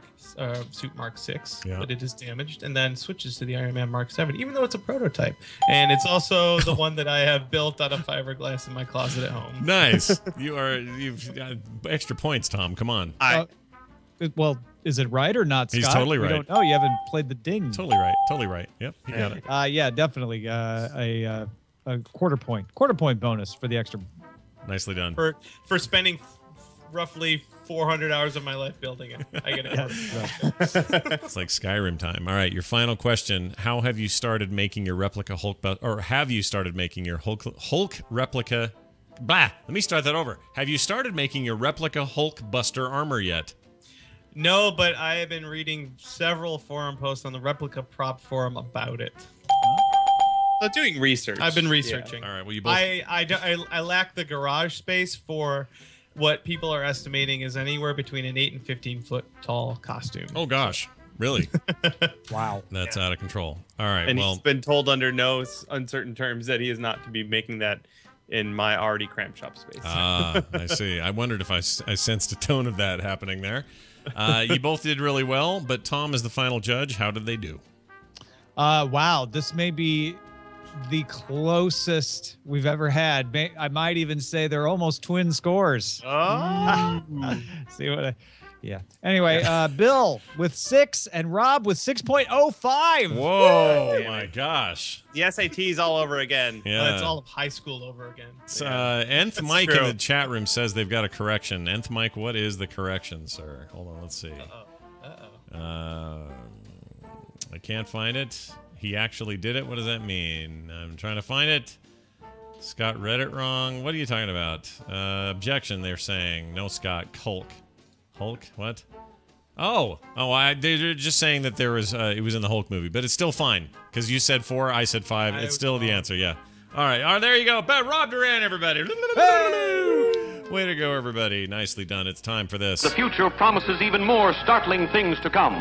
suit Mark 6, but it is damaged, and then switches to the Iron Man Mark 7, even though it's a prototype. And it's also the one that I have built out of fiberglass in my closet at home. Nice. You've got extra points, Tom. Come on. Well, is it right or not, Scott? He's totally right. We don't know. You haven't played the ding. Totally right. Totally right. Yep, you got it. Yeah, definitely. A quarter point bonus for the extra. Nicely done. For spending roughly 400 hours of my life building it. I get it. It's like Skyrim time. All right, your final question. How have you started making your replica Hulk have you started making your Hulk replica let me start that over. Have you started making your replica Hulk Buster armor yet? No, but I have been reading several forum posts on the replica prop forum about it. So doing research. I've been researching. Yeah. All right, well you both I lack the garage space for what people are estimating is anywhere between an 8 and 15 foot tall costume. Oh gosh, really? Wow, that's out of control. All right, and he's been told under no uncertain terms that he is not to be making that in my already cramped shop space. I see. I wondered if I sensed a tone of that happening there. You both did really well, but Tom is the final judge. How did they do? Wow, this may be the closest we've ever had. I might even say they're almost twin scores. Oh. See what Anyway, Bill with 6 and Rob with 6.05. Whoa, my gosh. The SAT's all over again. Yeah. It's all of high school over again. Nth Mike in the chat room says they've got a correction. Nth Mike, what is the correction, sir? Hold on, let's see. I can't find it. He actually did it. What does that mean? I'm trying to find it. Scott read it wrong. What are you talking about? Objection, they're saying. No, Scott. Hulk. What? They're just saying that there was it was in the Hulk movie, but it's still fine because you said 4, I said 5. It's still the answer. Yeah. All right. There you go. Rob Duran, everybody. Way to go, everybody. Nicely done. It's time for this. The future promises even more startling things to come.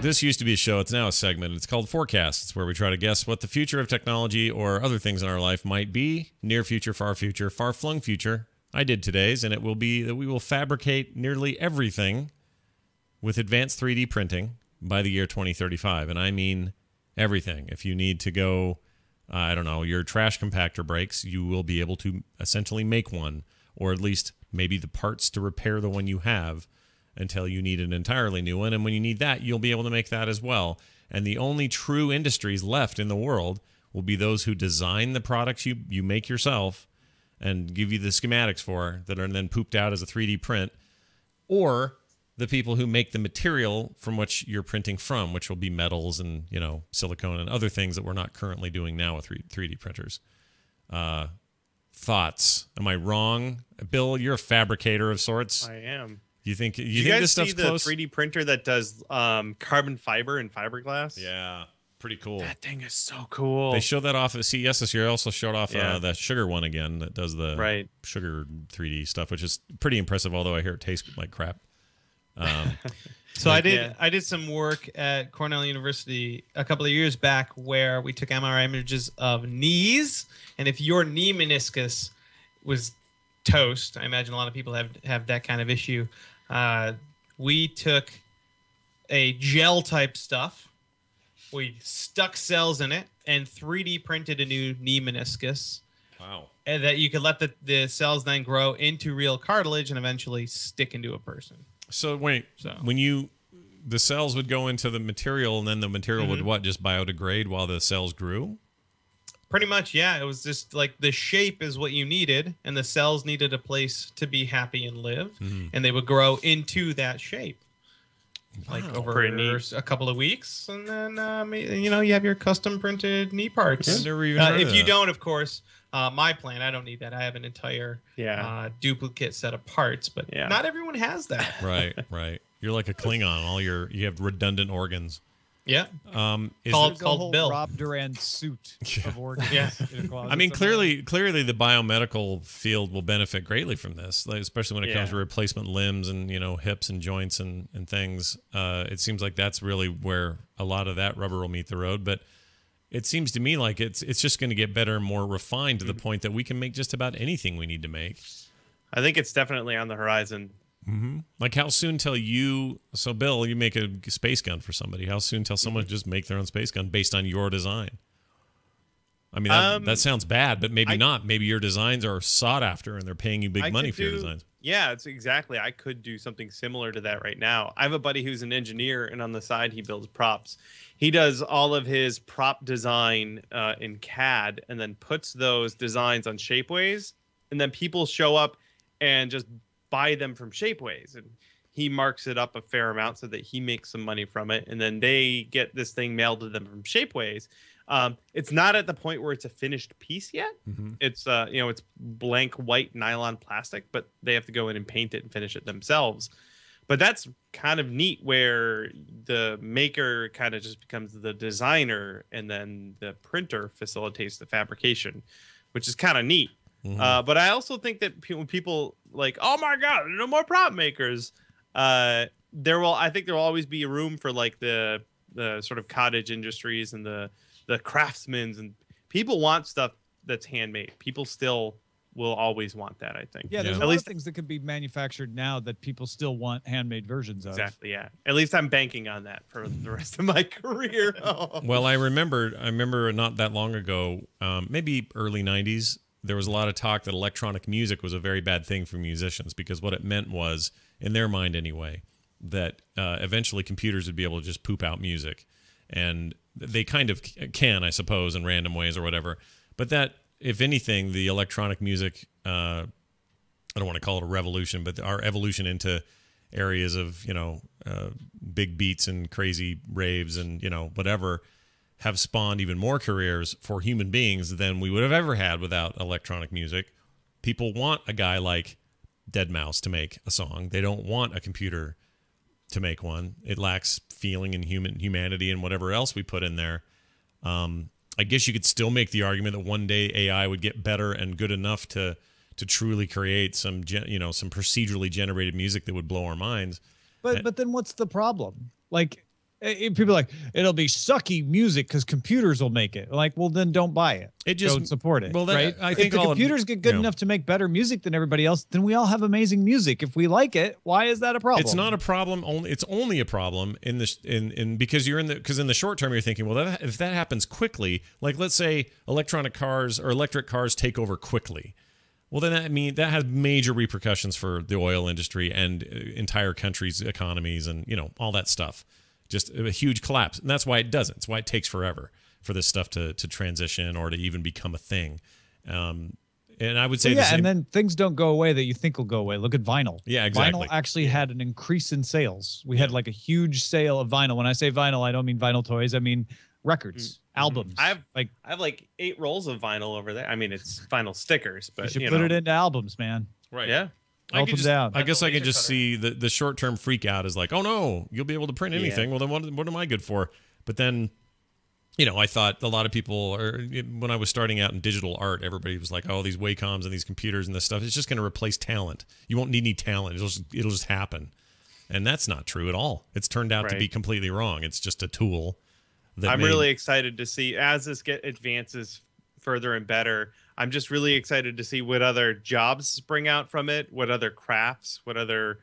This used to be a show. It's now a segment. It's called Forecast. It's where we try to guess what the future of technology or other things in our life might be. Near future, far-flung future. I did today's, and it will be that we will fabricate nearly everything with advanced 3D printing by the year 2035. And I mean everything. If you need to go, your trash compactor breaks, you will be able to essentially make one, or at least maybe the parts to repair the one you have until you need an entirely new one. And when you need that, you'll be able to make that as well. And the only true industries left in the world will be those who design the products you make yourself and give you the schematics for that are then pooped out as a 3D print, or the people who make the material from which you're printing from, which will be metals and, silicone and other things that we're not currently doing now with 3D printers. Thoughts? Am I wrong? Bill, you're a fabricator of sorts. I am. You think guys this stuff's see the close? 3D printer that does carbon fiber and fiberglass? Yeah, pretty cool. That thing is so cool. They showed that off at CES this year. I also showed off that sugar one again that does the sugar 3D stuff, which is pretty impressive, although I hear it tastes like crap. So I did some work at Cornell University a couple of years back where we took MRI images of knees, and if your knee meniscus was toast, I imagine a lot of people have that kind of issue. We took a gel type stuff. We stuck cells in it and 3D printed a new knee meniscus. Wow. And that you could let the cells then grow into real cartilage and eventually stick into a person. So wait, when the cells would go into the material and then the material would just biodegrade while the cells grew? Pretty much, yeah. It was just like the shape is what you needed, and the cells needed a place to be happy and live, and they would grow into that shape. Like over a couple of weeks, and then you have your custom printed knee parts. I never even heard if you don't, of course, my plan, I don't need that. I have an entire duplicate set of parts, but not everyone has that. Right. You're like a Klingon. You have redundant organs. Yeah. Called Bill. Rob Duran suit of organs. I mean, clearly, the biomedical field will benefit greatly from this, especially when it comes to replacement limbs and hips and joints and things. It seems like that's really where a lot of that rubber will meet the road. But it seems to me like it's just going to get better and more refined to the point that we can make just about anything we need to make. I think it's definitely on the horizon. Like how soon till so Bill, you make a space gun for somebody, how soon till someone just make their own space gun based on your design? I mean, that sounds bad, but maybe not. Maybe your designs are sought after and they're paying you big money for your designs. Yeah, it's exactly. I could do something similar to that right now. I have a buddy who's an engineer, and on the side he builds props. He does all of his prop design in CAD and then puts those designs on Shapeways, and then people show up and just buy them from Shapeways, and he marks it up a fair amount so that he makes some money from it, and then they get this thing mailed to them from Shapeways. It's not at the point where it's a finished piece yet. It's it's blank white nylon plastic, but they have to go in and paint it and finish it themselves. But that's kind of neat, where the maker kind of just becomes the designer, and then the printer facilitates the fabrication, which is kind of neat. But I also think that when people like, oh my God, no more prop makers, I think there will always be room for like the sort of cottage industries and the craftsmen, and people want stuff that's handmade. People still will always want that, I think. Yeah, there's a lot of things that could be manufactured now that people still want handmade versions of. Exactly, yeah. At least I'm banking on that for the rest of my career. Well, I remember not that long ago, maybe early 90s, there was a lot of talk that electronic music was a very bad thing for musicians, because what it meant was, in their mind anyway, that eventually computers would be able to just poop out music. And they kind of can, I suppose, in random ways or whatever. But that, if anything, the electronic music, I don't want to call it a revolution, but our evolution into areas of, big beats and crazy raves and, whatever, have spawned even more careers for human beings than we would have ever had without electronic music. People want a guy like Deadmau5 to make a song. They don't want a computer to make one. It lacks feeling and humanity and whatever else we put in there. I guess you could still make the argument that one day AI would get better and good enough to truly create some some procedurally generated music that would blow our minds. But then what's the problem? Like, people are like, it'll be sucky music because computers will make it. Like, well, then don't buy it. Don't support it. Well, right? I think if the computers get good enough to make better music than everybody else, then we all have amazing music. If we like it, why is that a problem? It's not a problem. It's only a problem because in the short term you're thinking, well, if that happens quickly, like let's say electric cars take over quickly. Well, then that has major repercussions for the oil industry and entire countries' economies and all that stuff. Just a huge collapse. And that's why it doesn't. It's why it takes forever for this stuff to transition or to even become a thing. And I would say and then things don't go away that you think will go away. Look at vinyl. Yeah, exactly. Vinyl actually had an increase in sales. We had like a huge sale of vinyl. When I say vinyl, I don't mean vinyl toys. I mean records, albums. I have like 8 rolls of vinyl over there. I mean, it's vinyl stickers, but you should put it into albums, man. Right. Yeah. Melt them down. I guess I can just see the short-term freak out is like, oh no, you'll be able to print anything. Well, then what am I good for? But then, I thought a lot of people, when I was starting out in digital art, everybody was like, oh, these Wacoms and these computers and this stuff, it's just going to replace talent. You won't need any talent. It'll just happen. And that's not true at all. It's turned out to be completely wrong. It's just a tool. I'm really excited to see as this advances further and better. I'm just really excited to see what other jobs spring out from it, what other crafts, what other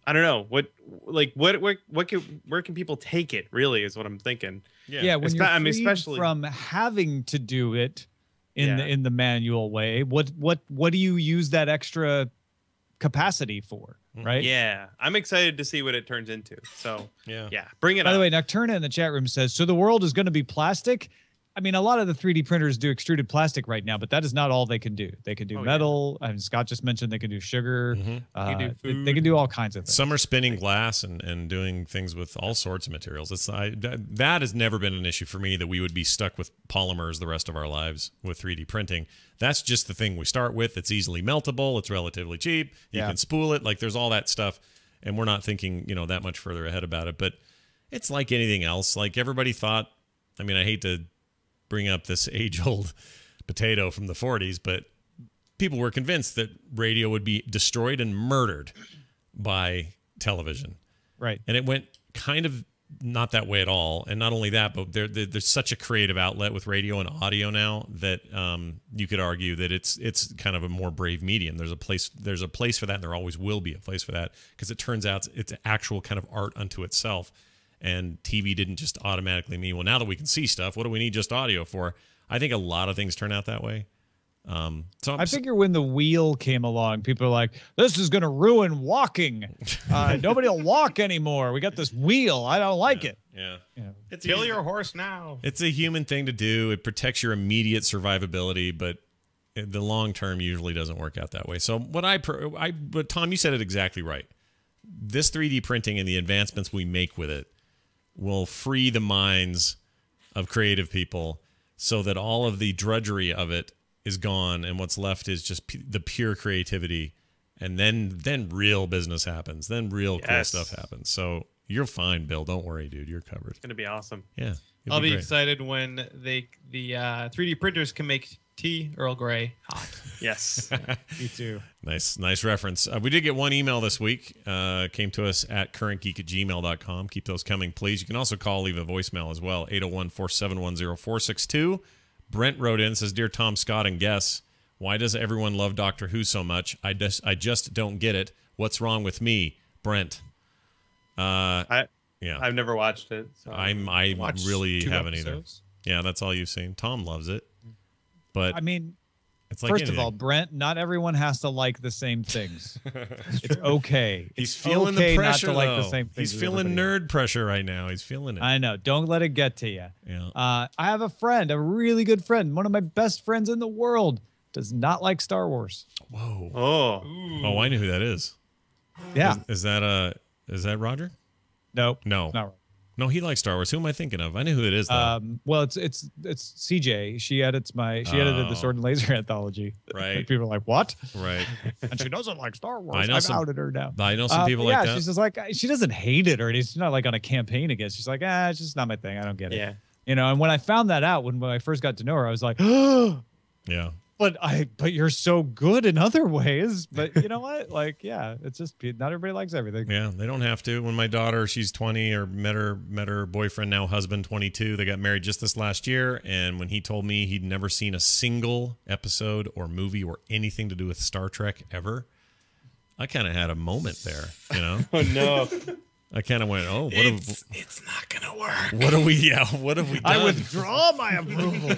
I don't know, where can people take it, really, is what I'm thinking. Yeah, when you're freed especially from having to do it in the manual way, what do you use that extra capacity for, right? Yeah, I'm excited to see what it turns into. So yeah, bring it By the way, Nocturna in the chat room says, so the world is going to be plastic. I mean, a lot of the 3D printers do extruded plastic right now, but that is not all they can do. They can do metal. And Scott just mentioned they can do sugar. They can do all kinds of things. Some are spinning glass and doing things with all sorts of materials. That has never been an issue for me, that we would be stuck with polymers the rest of our lives with 3D printing. That's just the thing we start with. It's easily meltable. It's relatively cheap. You can spool it. Like, there's all that stuff. And we're not thinking, that much further ahead about it. But it's like anything else. Like, everybody thought, I mean, I hate to bring up this age-old potato from the 40s, but people were convinced that radio would be destroyed and murdered by television. Right. And it went kind of not that way at all. And not only that, but there's such a creative outlet with radio and audio now that you could argue that it's kind of a more brave medium. There's a place for that, and there always will be a place for that, because it turns out it's actual kind of art unto itself. And TV didn't just automatically mean, well, now that we can see stuff, what do we need just audio for? I think a lot of things turn out that way. So I figure when the wheel came along, people are like, this is going to ruin walking. Nobody will walk anymore. We got this wheel. I don't like it. Yeah. Kill your horse now. It's a human thing to do. It protects your immediate survivability, but the long term usually doesn't work out that way. So but Tom, you said it exactly right. This 3D printing and the advancements we make with it will free the minds of creative people so that all of the drudgery of it is gone, and what's left is just the pure creativity, and then real business happens. Then real cool stuff happens. So you're fine, Bill. Don't worry, dude. You're covered. It's going to be awesome. Yeah. I'll be excited when the 3D printers can make tea Earl Grey hot. Yes. Me too. Nice reference. We did get one email this week. Came to us at currentgeek@gmail.com. Keep those coming, please. You can also leave a voicemail as well, 801-471-0462. Brent wrote in, says, Dear Tom, Scott, and guests, why does everyone love Doctor Who so much? I just don't get it. What's wrong with me? Brent. I've never watched it. So I really haven't either. Yeah, that's all you've seen. Tom loves it. But I mean, it's like first of all, Brent, not everyone has to like the same things. It's okay. He's feeling the pressure, not to like though. the same things. He's feeling nerd pressure right now. He's feeling it. I know. Don't let it get to you. Yeah. I have a friend, a really good friend, one of my best friends in the world, does not like Star Wars. Whoa. Oh, I know who that is. Yeah. Is that Roger? Nope. No. Not right. No, he likes Star Wars. Who am I thinking of? I know who it is, though. Well, it's CJ. She edited the Sword and Laser anthology. Right. People are like, what? Right. And she doesn't like Star Wars. I've outed her now. I know some people like that. She's just like, she doesn't hate it, or she's not like on a campaign against. She's like, it's just not my thing. I don't get it. Yeah. And when I found that out, when I first got to know her, I was like, oh. Yeah. But you're so good in other ways. But you know what? Like, yeah, it's just not everybody likes everything. Yeah, they don't have to. When my daughter, she's 20, or met her boyfriend, now husband, 22. They got married just this last year, and when he told me he'd never seen a single episode or movie or anything to do with Star Trek ever, I kind of had a moment there. Oh no. I kind of went, oh, it's not gonna work. What have we done? I withdraw my approval.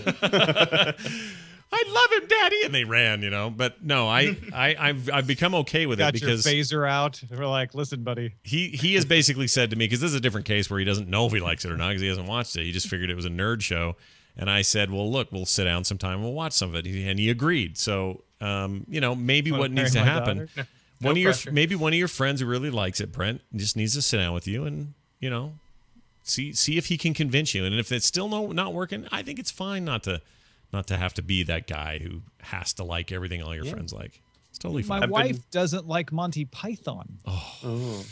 I love him, Daddy, and they ran, But no, I've become okay with it because your phaser out. We're like, listen, buddy. He has basically said to me, because this is a different case where he doesn't know if he likes it or not because he hasn't watched it. He just figured it was a nerd show, and I said, well, look, we'll sit down sometime and we'll watch some of it, and he agreed. So, maybe what needs to happen. Maybe one of your friends who really likes it, Brent, just needs to sit down with you and see if he can convince you. And if it's still not working, I think it's fine not to have to be that guy who has to like everything all your friends like. It's totally fine. My wife doesn't like Monty Python. Oh.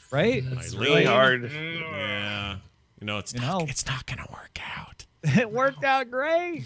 Right? It's really hard. Yeah. You know, it's not going to work out. It worked out great.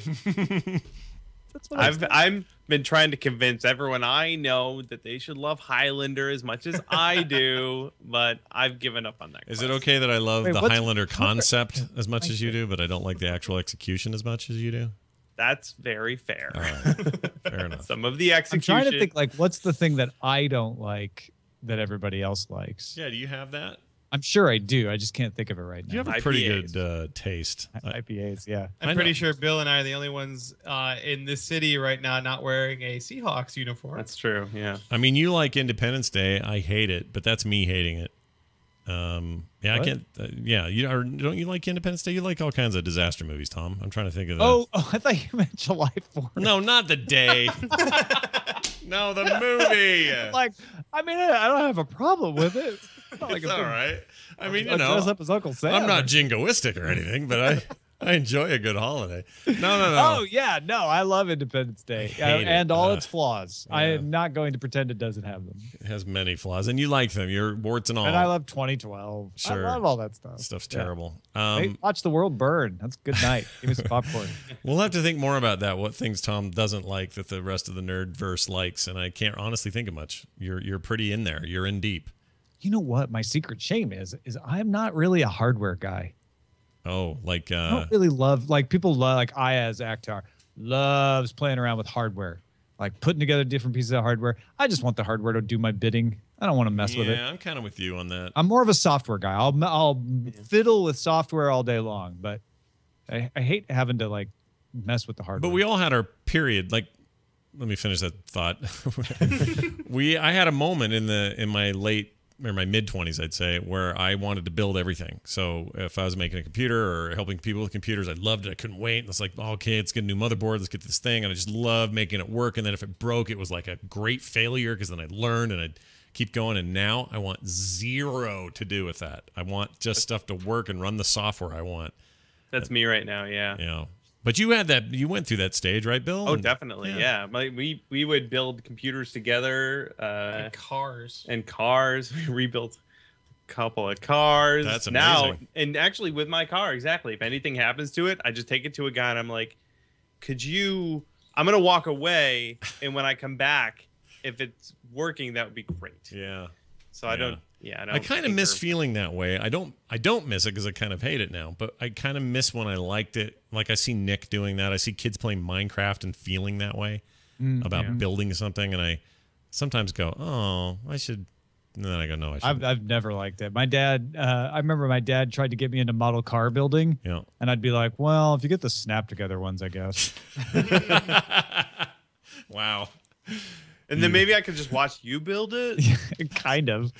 That's what I've been trying to convince everyone I know that they should love Highlander as much as I do, but I've given up on that. Is it okay that I love the Highlander concept as much as you do, but I don't like the actual execution as much as you do? That's very fair. All right. Fair enough. Some of the execution. I'm trying to think, like, what's the thing that I don't like that everybody else likes? Yeah, do you have that? I'm sure I do. I just can't think of it right now. You have a pretty good taste. IPAs, yeah. I'm pretty sure Bill and I are the only ones in this city right now not wearing a Seahawks uniform. That's true, yeah. I mean, you like Independence Day. I hate it, but that's me hating it. Yeah, what? I can't. Yeah, don't you like Independence Day? You like all kinds of disaster movies, Tom. I'm trying to think of that. Oh, I thought you meant July 4th. No, not the day. No, the movie. Like, I mean, I don't have a problem with it. It's not like it's all right. I mean, I'll dress up as Uncle Sam. I'm not jingoistic or anything, but I enjoy a good holiday. No. Oh, yeah. No, I love Independence Day and all its flaws. Yeah. I am not going to pretend it doesn't have them. It has many flaws, and you like them. You're warts and all. And I love 2012. Sure. I love all that stuff. Stuff's terrible. Hey, watch the world burn. That's a good night. Give me some popcorn. We'll have to think more about that, what things Tom doesn't like that the rest of the nerdverse likes, and I can't honestly think of much. You're pretty in there. You're in deep. You know what my secret shame is I'm not really a hardware guy. Oh, like I don't really love, like, people love, like Ayaz Akhtar loves playing around with hardware, like putting together different pieces of hardware. I just want the hardware to do my bidding. I don't want to mess with it. Yeah, I'm kind of with you on that. I'm more of a software guy. I'll fiddle with software all day long, but I hate having to, like, mess with the hardware. But we all had our period. Like, let me finish that thought. I had a moment in my mid-20s, I'd say, where I wanted to build everything. So if I was making a computer or helping people with computers, I loved it. I couldn't wait. And it's like, oh, okay, let's get a new motherboard. Let's get this thing. And I just loved making it work. And then if it broke, it was like a great failure because then I learned and I'd keep going. And now I want zero to do with that. I want just stuff to work and run the software I want. That's me right now, yeah. Yeah. But you had that. You went through that stage, right, Bill? Oh, definitely, yeah. We would build computers together, and cars. We rebuilt a couple of cars. That's amazing. Now, and actually, with my car, exactly. If anything happens to it, I just take it to a guy, and I'm like, I'm gonna walk away, and when I come back, if it's working, that would be great. Yeah. So I don't. Yeah, I kind of miss feeling that way. I don't miss it because I kind of hate it now, but I kind of miss when I liked it. Like, I see Nick doing that. I see kids playing Minecraft and feeling that way about building something, and I sometimes go, oh, I should. And then I go, no, I should. I've never liked it. My dad, I remember my dad tried to get me into model car building, and I'd be like, well, if you get the snap together ones, I guess. Wow. And then maybe I could just watch you build it. Kind of.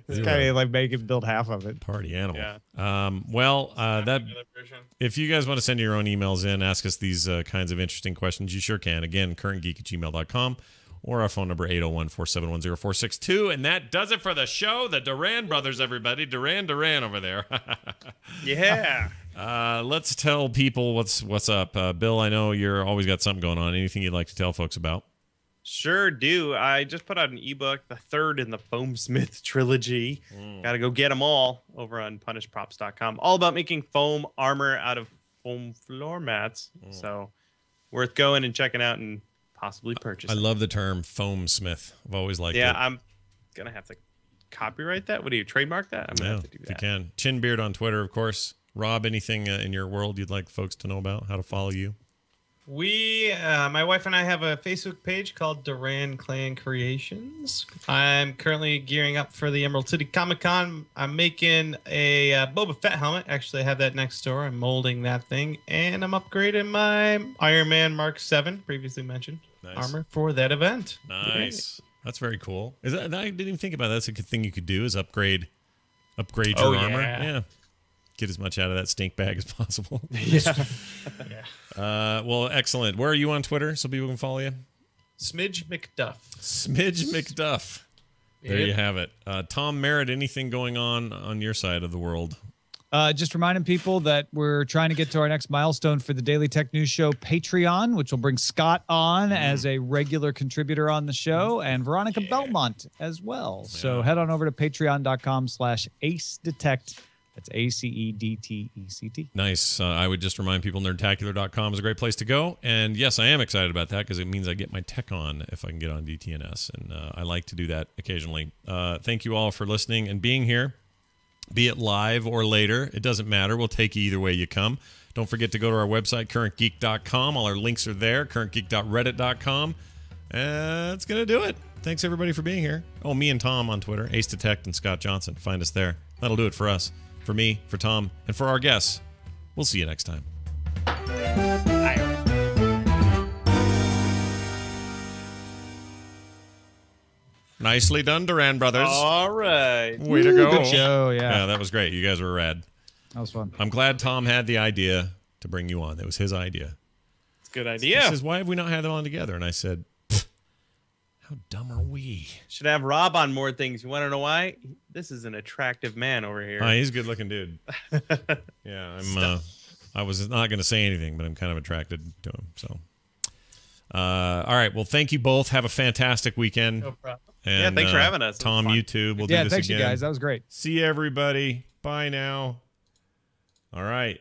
It's kind of like make him build half of it. Party animal. Yeah. If you guys want to send your own emails in, ask us these kinds of interesting questions, you sure can. Again, currentgeek@gmail.com or our phone number 801-471-0462. And that does it for the show. The Duran brothers, everybody. Duran over there. Yeah. Let's tell people what's up. Bill, I know you're always got something going on. Anything you'd like to tell folks about? Sure do. I just put out an ebook, the third in the Foamsmith trilogy. Gotta go get them all over on punishprops.com. All about making foam armor out of foam floor mats. So worth going and checking out and possibly purchasing. I love the term Foamsmith. I've always liked it. Yeah, I'm gonna have to copyright that. What do you trademark that? I'm gonna have to do that. If you can. Chinbeard on Twitter, of course. Rob, anything in your world you'd like folks to know about? How to follow you? My wife and I have a Facebook page called Duran Clan Creations. I'm currently gearing up for the Emerald City Comic Con. I'm making a Boba Fett helmet. Actually, I have that next door. I'm molding that thing, and I'm upgrading my Iron Man Mark 7, previously mentioned, armor for that event. Nice. That's very cool. I didn't even think about that. That's a good thing you could do is upgrade your armor. Yeah. Get as much out of that stink bag as possible. Yeah. Well, excellent. Where are you on Twitter so people can follow you? Smidge McDuff. Smidge McDuff. There you have it. Tom Merritt, anything going on your side of the world? Just reminding people that we're trying to get to our next milestone for the Daily Tech News Show Patreon, which will bring Scott on as a regular contributor on the show, and Veronica Belmont as well. Yeah. So head on over to patreon.com/AceDetect. That's ACEDTECT. Nice. I would just remind people nerdtacular.com is a great place to go. And yes, I am excited about that because it means I get my tech on if I can get on DTNS. And I like to do that occasionally. Thank you all for listening and being here. Be it live or later, it doesn't matter. We'll take you either way you come. Don't forget to go to our website, currentgeek.com. All our links are there, currentgeek.reddit.com. That's going to do it. Thanks, everybody, for being here. Oh, me and Tom on Twitter, Ace Detect and Scott Johnson. Find us there. That'll do it for us, for me, for Tom, and for our guests. We'll see you next time. Nicely done, Duran Brothers. All right. Way to go. Good show, yeah. Yeah, that was great. You guys were rad. That was fun. I'm glad Tom had the idea to bring you on. It was his idea. It's a good idea. He says, why have we not had them on together? And I said, how dumb are we? Should have Rob on more things. You want to know why? This is an attractive man over here. He's a good-looking dude. Yeah, I was not going to say anything, but I'm kind of attracted to him. So, all right. Well, thank you both. Have a fantastic weekend. No problem. And, yeah, thanks for having us. Tom, you too. We'll do this thanks, again. you guys. That was great. See you, everybody. Bye now. All right.